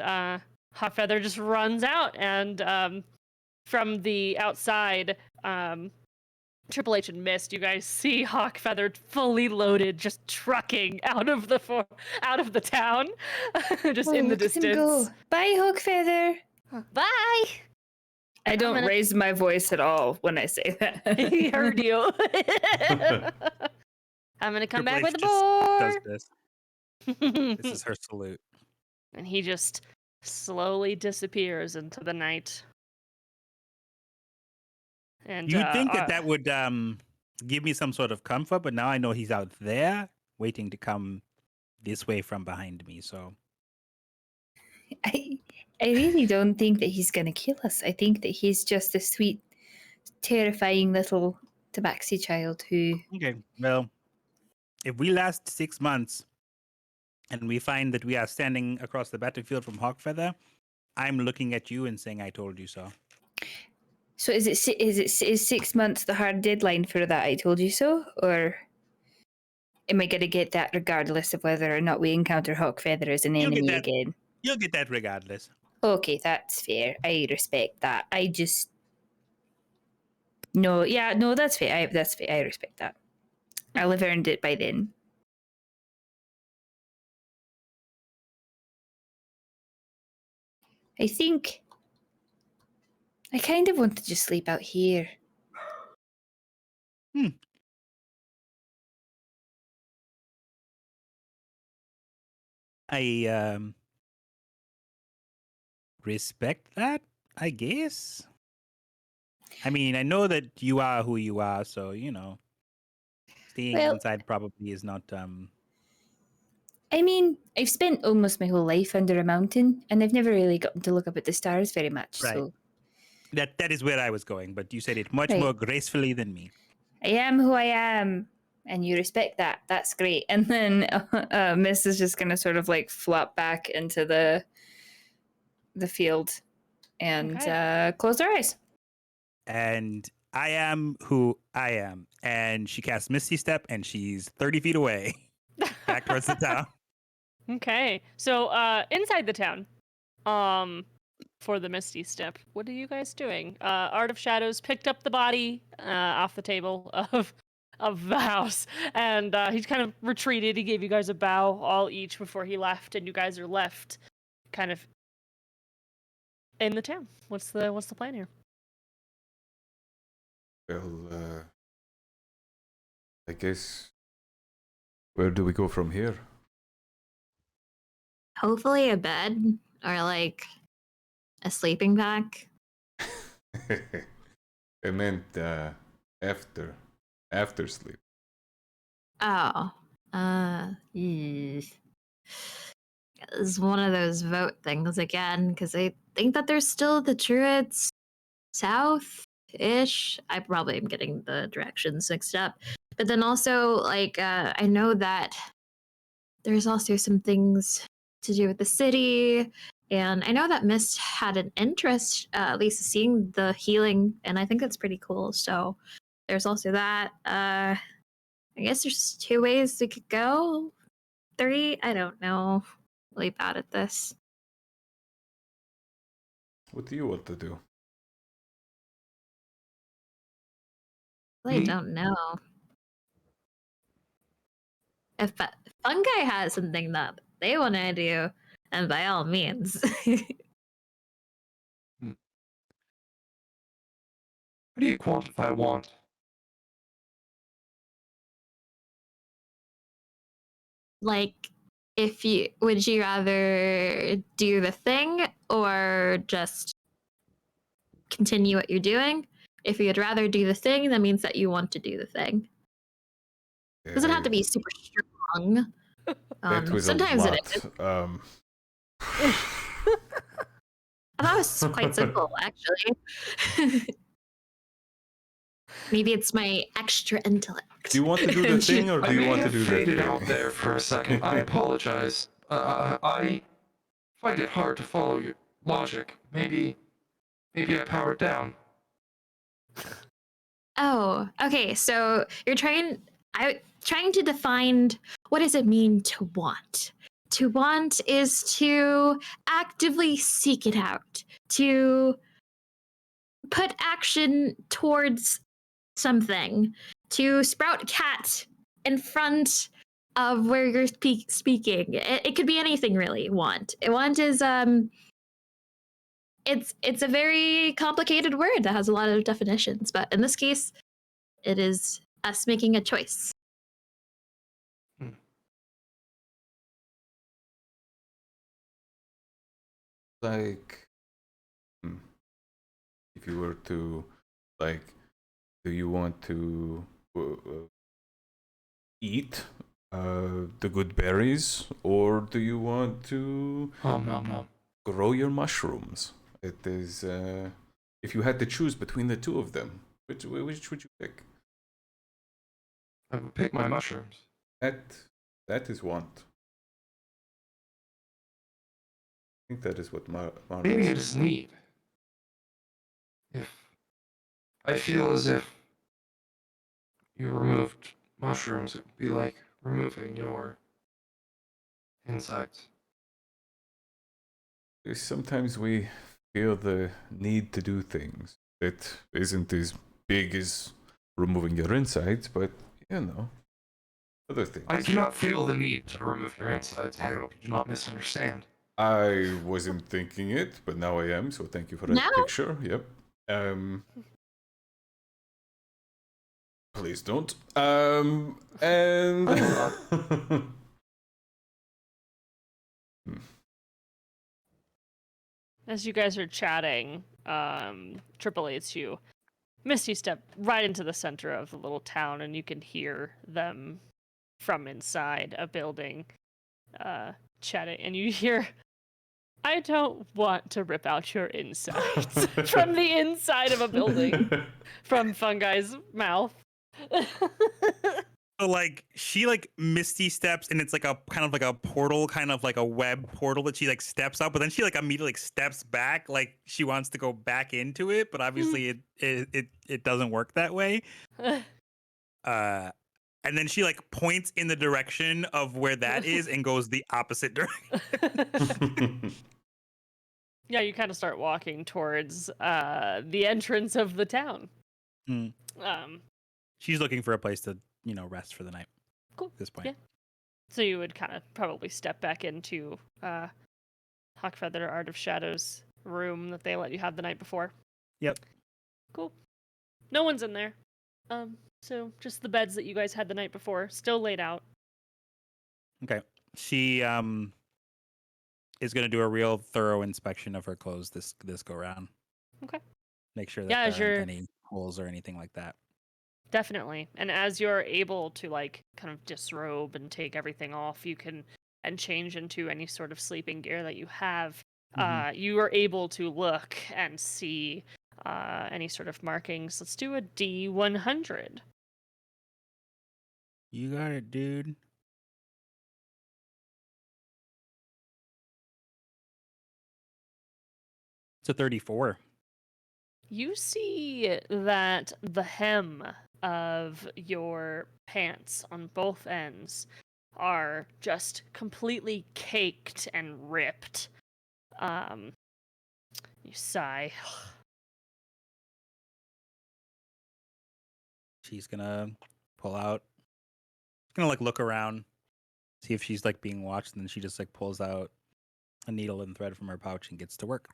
Hawkfeather just runs out, and from the outside, Triple H and Mist, you guys see Hawkfeather fully loaded, just trucking out of the town, just in the look at him distance. go. Bye, Hawkfeather. Bye. I don't raise my voice at all when I say that. He heard you. I'm gonna come back with the Does boar. this. This is her salute. And he just slowly disappears into the night. And You'd think that would give me some sort of comfort, but now I know he's out there waiting to come this way from behind me. So I really don't think that he's going to kill us. I think that he's just a sweet, terrifying little tabaxi child who... Okay, well, if we last 6 months and we find that we are standing across the battlefield from Hawkfeather, I'm looking at you and saying, I told you so. So is 6 months the hard deadline for that? I told you so, or am I going to get that regardless of whether or not we encounter Hawkfeather as an enemy again? You'll get that regardless. Okay, that's fair. I respect that. I just no, that's fair. That's fair. I respect that. I'll have earned it by then. I think I kind of want to just sleep out here. I respect that, I guess. I mean, I know that you are who you are, so staying inside probably is not I mean, I've spent almost my whole life under a mountain, and I've never really gotten to look up at the stars very much. Right. So that is where I was going, but you said it much Right. more gracefully than me. I am who I am, and you respect that. That's great. And then Miss is just gonna sort of flop back into the field and close her eyes. And I am who I am. And she casts Misty Step, and she's 30 feet away, back towards the town. Okay, so inside the town, for the Misty Step, what are you guys doing? Art of Shadows picked up the body off the table of the house, and he's kind of retreated. He gave you guys a bow all each before he left, and you guys are left kind of in the town. What's the plan here? Well, I guess, where do we go from here? Hopefully a bed or like a sleeping bag. I meant after sleep. Oh, it's one of those vote things again because I think that there's still the Druids south-ish. I probably am getting the directions mixed up, but then also like I know that there's also some things to do with the city, and I know that Mist had an interest, at least seeing the healing, and I think that's pretty cool. So there's also that. I guess there's 2 ways we could go. 3, I don't know. Really bad at this. What do you want to do? I don't know. If Fungi has something that they want to do, and by all means. How do you quantify want? Like, would you rather do the thing or just continue what you're doing? If you'd rather do the thing, that means that you want to do the thing. It doesn't have to be super strong. That was Sometimes a it lot. is. That was quite simple, actually. Maybe it's my extra intellect. Do you want to do the thing, or do you want to do the faded thing? out there for a second. I apologize. I find it hard to follow your logic. Maybe I powered down. Oh, okay. So you're trying to define what does it mean to want. To want is to actively seek it out, to put action towards something, to sprout cat in front of where you're speaking. It could be anything really. Want is it's a very complicated word that has a lot of definitions, but in this case, it is us making a choice. Like, if you were to, like, do you want to eat the good berries, or do you want to grow your mushrooms? It is, if you had to choose between the two of them, which would you pick? I would pick my mushrooms. That is want. I think that is what Maybe it is need. If I feel as if you removed mushrooms, it would be like removing your insides. Sometimes we feel the need to do things that isn't as big as removing your insides, but you know, other things. I do not feel the need to remove your insides. I hope you do not misunderstand. I wasn't thinking it, but now I am, so thank you for that picture. Yep. Please don't. And as you guys are chatting, Triple Eight's you. Misty step right into the center of the little town, and you can hear them from inside a building chatting, and you hear, "I don't want to rip out your insides," from the inside of a building, from Fungi's mouth. So like she like misty steps, and it's like a kind of like a portal, kind of like a web portal that she like steps up, but then she like immediately like steps back, like she wants to go back into it, but obviously it doesn't work that way. And And then she like points in the direction of where that is and goes the opposite direction. Yeah, you kind of start walking towards the entrance of the town. Mm. She's looking for a place to, rest for the night. Cool. At this point. Yeah. So you would kind of probably step back into Hawkfeather Art of Shadows room that they let you have the night before. Yep. Cool. No one's in there. So just the beds that you guys had the night before, still laid out. Okay. She is going to do a real thorough inspection of her clothes this go round. Okay. Make sure that Yeah, there aren't any holes or anything like that. Definitely. And as you're able to like kind of disrobe and take everything off, you can and change into any sort of sleeping gear that you have. You are able to look and see any sort of markings. Let's do a D100. You got it, dude. It's a 34. You see that the hem of your pants on both ends are just completely caked and ripped. You sigh. She's gonna pull out. Gonna like look around, see if she's like being watched, and then she just like pulls out a needle and thread from her pouch and gets to work.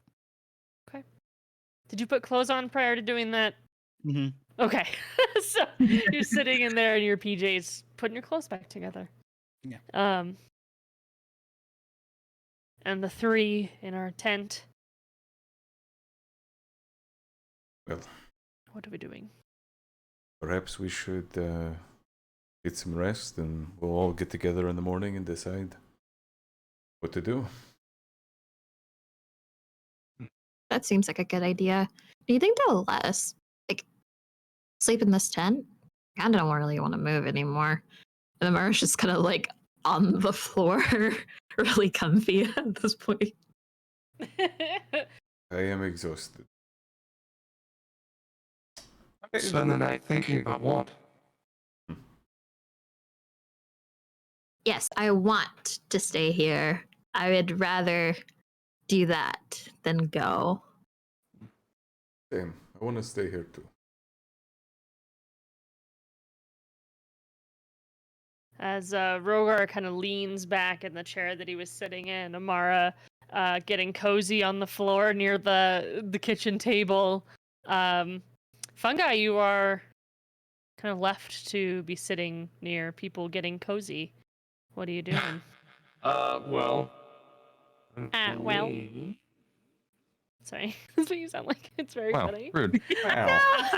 Okay. Did you put clothes on prior to doing that? Mm-hmm. Okay. So you're sitting in there in your PJs, putting your clothes back together. Yeah. And the three in our tent. Well, What are we doing? perhaps we should get some rest, and we'll all get together in the morning and decide what to do. That seems like a good idea. Do you think they'll let us like sleep in this tent? I kind of don't really want to move anymore. And Amara's just kind of like on the floor, really comfy at this point. I am exhausted. Spend the night thinking about what? Yes, I want to stay here. I would rather do that than go. Same. I want to stay here too. As Rhogar kind of leans back in the chair that he was sitting in, Amara getting cozy on the floor near the kitchen table. Fungi, you are kind of left to be sitting near people getting cozy. What are you doing? Well. Well. Sorry, that's what you sound like. It's very Wow, funny. rude. Ow.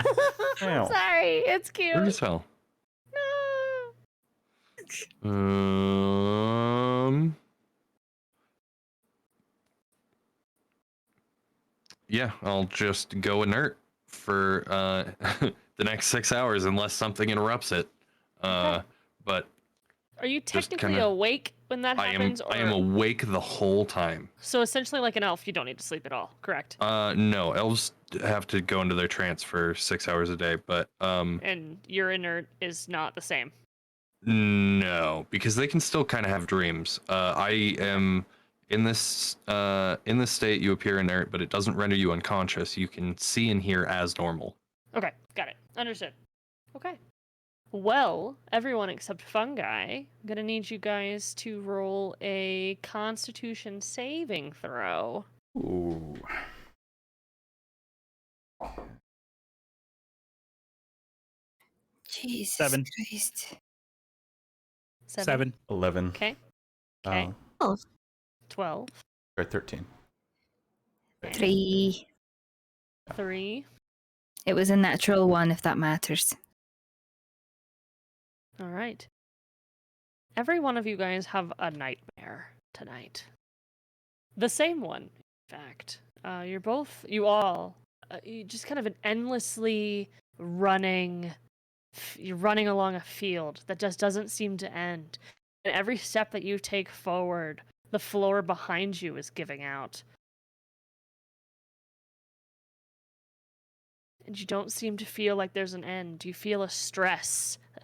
Ow. Sorry, it's cute. Rude as hell. No. Yeah, I'll just go inert for the next 6 hours unless something interrupts it. But Are you just technically kinda- awake when that happens? I am awake the whole time. So essentially like an elf, you don't need to sleep at all, correct? No, elves have to go into their trance for 6 hours a day, but And your inert is not the same. no, because they can still kind of have dreams. I am in this state. You appear inert, but it doesn't render you unconscious. You can see and hear as normal. Okay, got it. Understood. Okay. Well, everyone except Fungi, I'm gonna need you guys to roll a Constitution saving throw. Ooh. Jesus 7. Christ. 7. 11. Okay. Okay. 12. Or 13. 3. 3. It was a natural 1, if that matters. All right. Every one of you guys have a nightmare tonight. The same one, in fact. You all, just kind of an endlessly running, you're running along a field that just doesn't seem to end. And every step that you take forward, the floor behind you is giving out. And you don't seem to feel like there's an end. You feel a stress that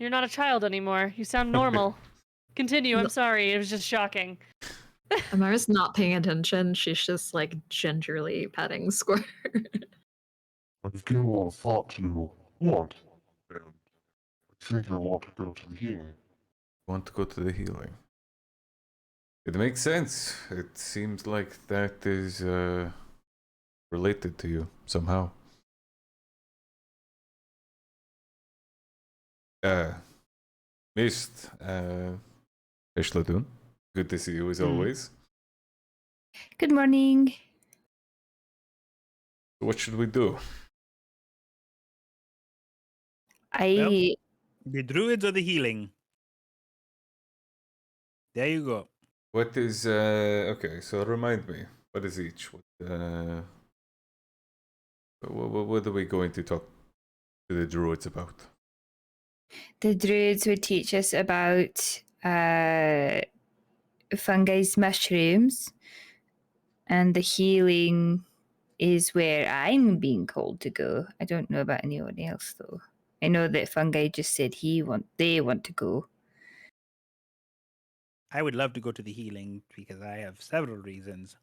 You're not a child anymore. You sound normal. Continue. I'm sorry. It was just shocking. Amara's not paying attention. She's just like gingerly petting Squirt. I've given a lot of thought to what, and I think I want to go to the healing. Want to go to the healing? It makes sense. It seems like that is related to you somehow. Mist, Ishladun, good to see you as always. Good morning. What should we do? I The druids or the healing? There you go. What is okay? So remind me, what is each? What are we going to talk to the druids about? the druids would teach us about fungi's mushrooms, and the healing is where I'm being called to go. I don't know about anyone else though. I know that fungi just said they want to go. I would love to go to the healing because I have several reasons.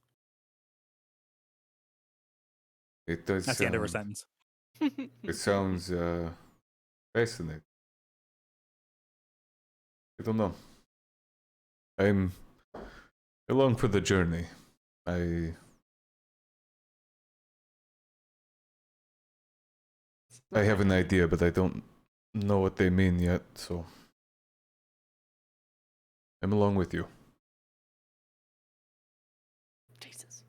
It does. That's the end of her sentence. It sounds fascinating. I don't know. I'm along for the journey. I have an idea, but I don't know what they mean yet, so I'm along with you. Jesus.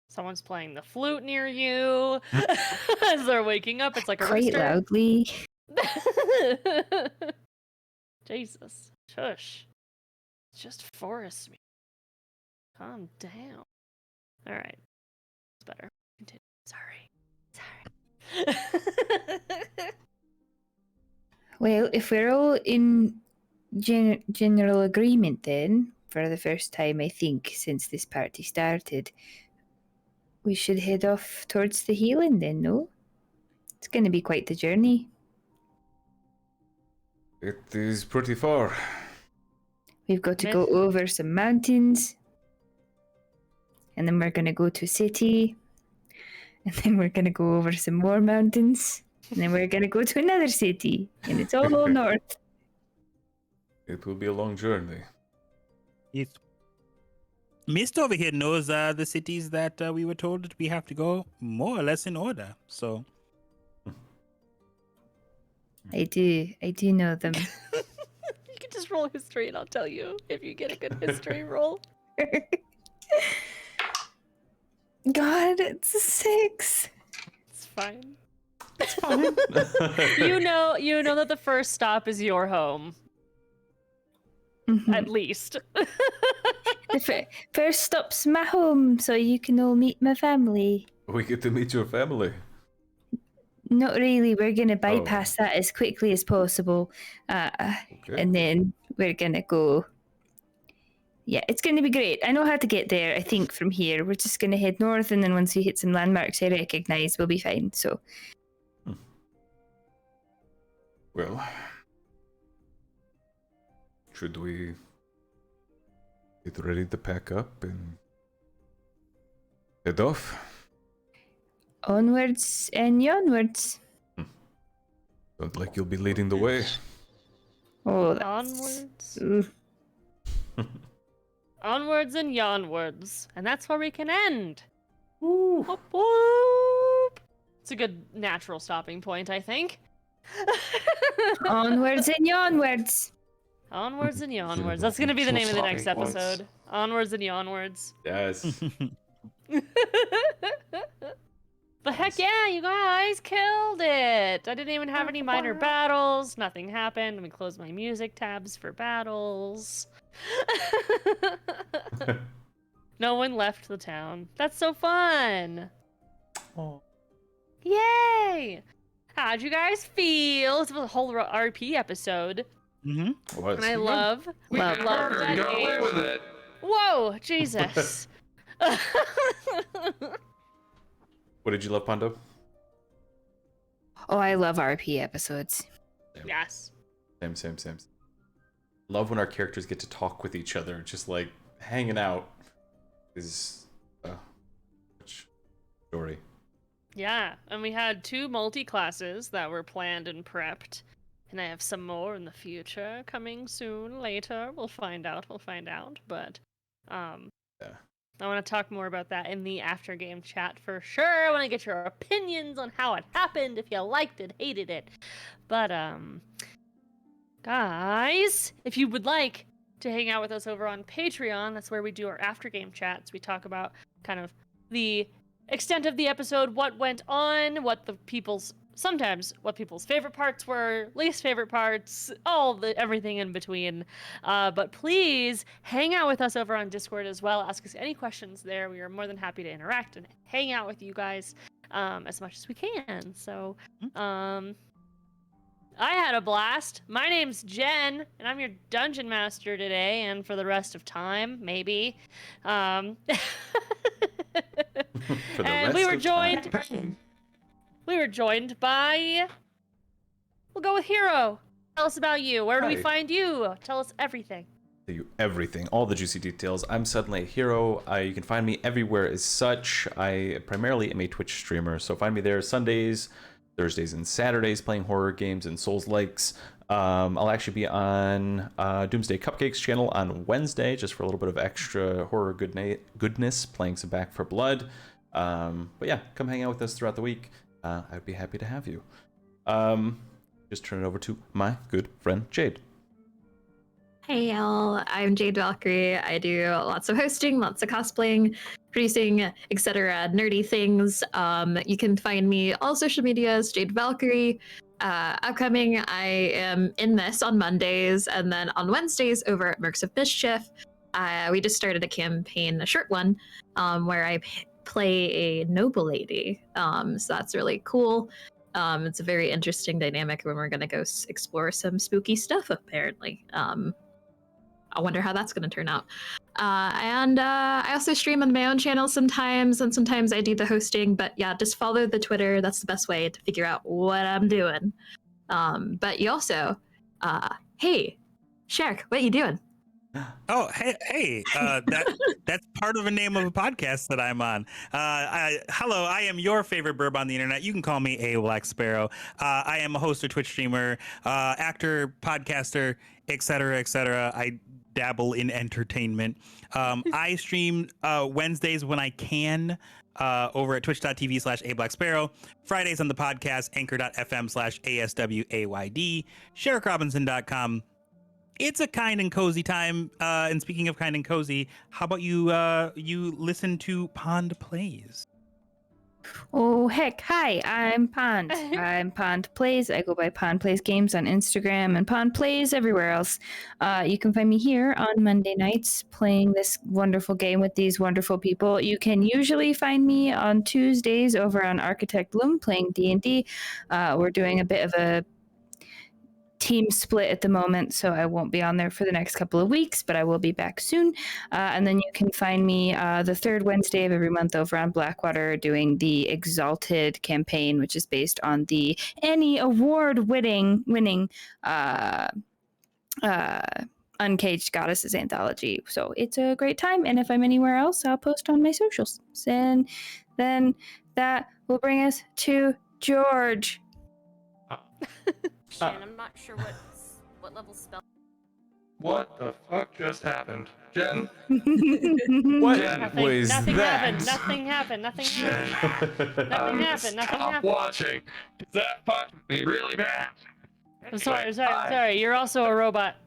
Someone's playing the flute near you as they're waking up. It's like a Quite rooster. loudly. Jesus. Shush. It's just forest music. Calm down. All right. It's better. Continue. Sorry. Well, if we're all in general agreement then, for the first time I think since this party started, we should head off towards the healing then, no? It's going to be quite the journey. It is pretty far. We've got to go over some mountains, and then we're going to go to a city, and then we're going to go over some more mountains, and then we're going to go to another city, and it's all north. It will be a long journey. Yes. Mist over here knows the cities that we were told we have to go more or less in order. So I do know them. You can just roll history and I'll tell you if you get a good history roll. God, it's a 6. It's fine. It's fine. You know that the first stop is your home. Mhm. At least. The first stop's my home, so you can all meet my family. We get to meet your family. Not really. We're going to bypass that as quickly as possible. And then we're going to go. Yeah, it's going to be great. I know how to get there, I think, from here. We're just going to head north, and then once we hit some landmarks I recognise, we'll be fine. So. Well, should we get ready to pack up and head off? Onwards and onwards. Sounds like you'll be leading the way. Oh, Onwards. Ooh. Onwards and yonwards. And that's where we can end. Woo. Whoop, whoop. It's a good natural stopping point, I think. Onwards and onwards. Onwards and yonwards. That's going to be the name of the next episode. Onwards and yonwards. Yes. But heck yeah, you guys killed it! I didn't even have any minor battles. Nothing happened. Let me close my music tabs for battles. No one left the town. That's so fun! Oh. Yay! How'd you guys feel? It was a whole RP episode. Mm-hmm. And I love that got away game. with it. Whoa, Jesus. What did you love, Pondo? Oh, I love RP episodes. Yes. Same. Love when our characters get to talk with each other, just like hanging out is such story. Yeah, and we had 2 multi-classes that were planned and prepped. And I have some more in the future coming soon, later. We'll find out, but Yeah. I want to talk more about that in the after game chat for sure. I want to get your opinions on how it happened, if you liked it, hated it. But guys, if you would like to hang out with us over on Patreon, that's where we do our after game chats. We talk about kind of the extent of the episode, what went on, what people's favorite parts were, least favorite parts, everything in between. But please hang out with us over on Discord as well. Ask us any questions there. We are more than happy to interact and hang out with you guys as much as we can. So, I had a blast. My name's Jen, and I'm your dungeon master today, and for the rest of time, maybe. For the And rest we were of time. joined. We were joined by. We'll go with Hero. Tell us about you. Where do we Hi. find you? Tell us everything. Everything, all the juicy details. I'm suddenly a hero. You can find me everywhere as such. I primarily am a Twitch streamer, so find me there Sundays, Thursdays, and Saturdays playing horror games and Souls-likes. I'll actually be on Doomsday Cupcakes channel on Wednesday, just for a little bit of extra horror goodness, playing some Back for Blood. But yeah, come hang out with us throughout the week. I'd be happy to have you. Just turn it over to my good friend Jade. Hey y'all, I'm Jade Valkyrie. I do lots of hosting, lots of cosplaying, producing, etc. nerdy things. You can find me all social medias, Jade Valkyrie. Upcoming, I am in this on Mondays, and then on Wednesdays over at Mercs of Mischief. We just started a campaign, a short one, where I play a noble lady. So that's really cool. It's a very interesting dynamic when we're going to go explore some spooky stuff, apparently. I wonder how that's going to turn out. And I also stream on my own channel sometimes, and sometimes I do the hosting. But yeah, just follow the Twitter. That's the best way to figure out what I'm doing. But you also, hey, Shark, what you doing? Oh, hey, that's part of the name of a podcast that I'm on. Hello, I am your favorite burb on the internet. You can call me a Black Sparrow. I am a host, a Twitch streamer, actor, podcaster, etc. I dabble in entertainment. I stream Wednesdays when I can over at twitch.tv/ablacksparrow, Fridays on the podcast, anchor.fm/ASWAYD, SherickRobinson.com. It's a kind and cozy time. And speaking of kind and cozy, how about you listen to Pond Plays? Oh, heck. Hi, I'm Pond. I'm Pond Plays. I go by Pond Plays Games on Instagram and Pond Plays everywhere else. You can find me here on Monday nights playing this wonderful game with these wonderful people. You can usually find me on Tuesdays over on Architect Loom playing D&D. We're doing a bit of a team split at the moment, so I won't be on there for the next couple of weeks, but I will be back soon. And then you can find me the third Wednesday of every month over on Blackwater doing the Exalted campaign, which is based on the Annie Award winning Uncaged Goddesses anthology. So it's a great time, and if I'm anywhere else, I'll post on my socials. And then that will bring us to George. I'm not sure what level spell. What the fuck just happened? Jen? What Nothing, was nothing that? happened. Nothing happened. Nothing happened. Nothing happened. Nothing Stop happened. watching. That fucked me really bad. I'm sorry. You're also a robot.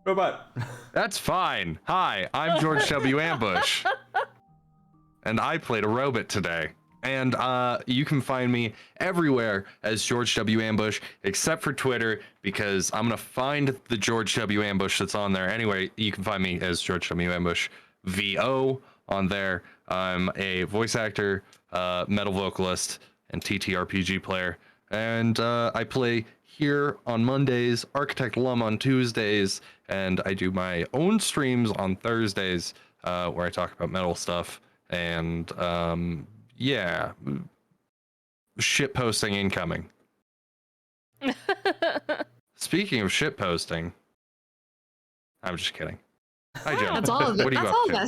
Robot. That's fine. Hi, I'm George W. Ambush. And I played a robot today. And you can find me everywhere as George W. Ambush, except for Twitter, because I'm going to find the George W. Ambush that's on there. Anyway, you can find me as George W. Ambush VO on there. I'm a voice actor, metal vocalist, and TTRPG player. And I play here on Mondays, Architect Lum on Tuesdays, and I do my own streams on Thursdays where I talk about metal stuff. And yeah, shit posting incoming. Speaking of shit posting, I'm just kidding. Hi, Jen. That's all of it. What are you That's up all to? of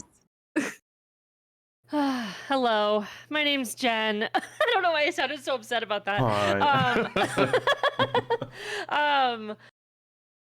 us. Hello, my name's Jen. I don't know why I sounded so upset about that.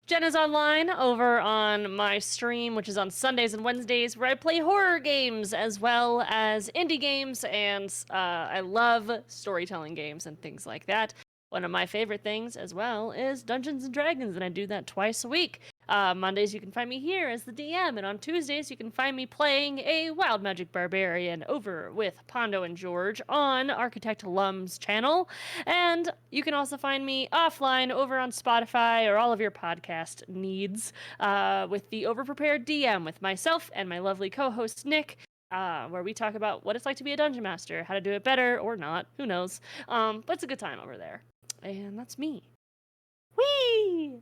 Jen is online over on my stream, which is on Sundays and Wednesdays, where I play horror games as well as indie games, and I love storytelling games and things like that. One of my favorite things as well is Dungeons and Dragons, and I do that twice a week. Mondays you can find me here as the DM, and on Tuesdays you can find me playing a Wild Magic Barbarian over with Pondo and George on Architect Lum's channel. And you can also find me offline over on Spotify or all of your podcast needs with the Overprepared DM with myself and my lovely co-host Nick. Where we talk about what it's like to be a dungeon master, how to do it better or not, who knows. But it's a good time over there. And that's me. Whee!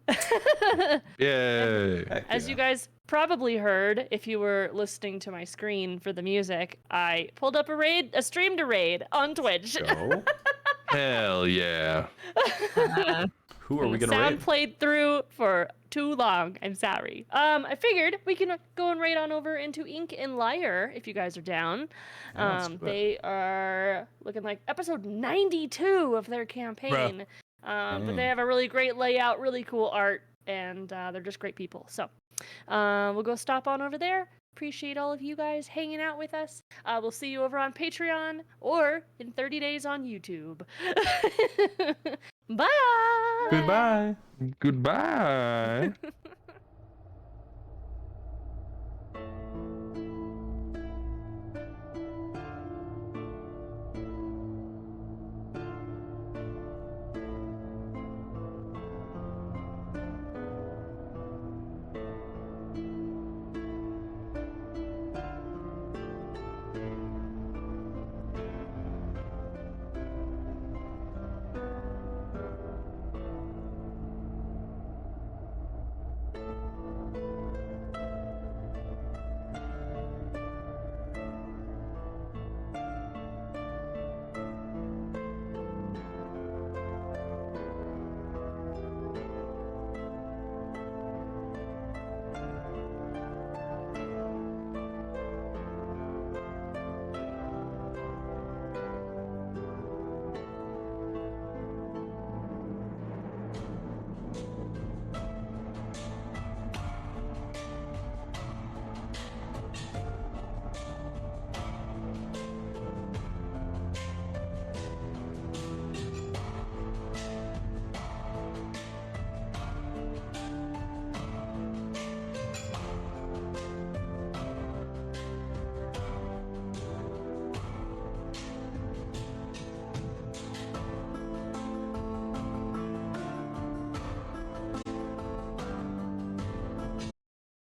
Yay! As you guys probably heard, if you were listening to my screen for the music, I pulled up a stream to raid on Twitch. Go. Hell yeah! Who are we The gonna sound raid? played through for too long. I'm sorry. I figured we can go and raid on over into Ink and Lyre if you guys are down. Yeah, let's do it. They are looking like episode 92 of their campaign. But they have a really great layout, really cool art, and they're just great people. So we'll go stop on over there. Appreciate all of you guys hanging out with us. We'll see you over on Patreon or in 30 days on YouTube. Bye. Goodbye. Goodbye.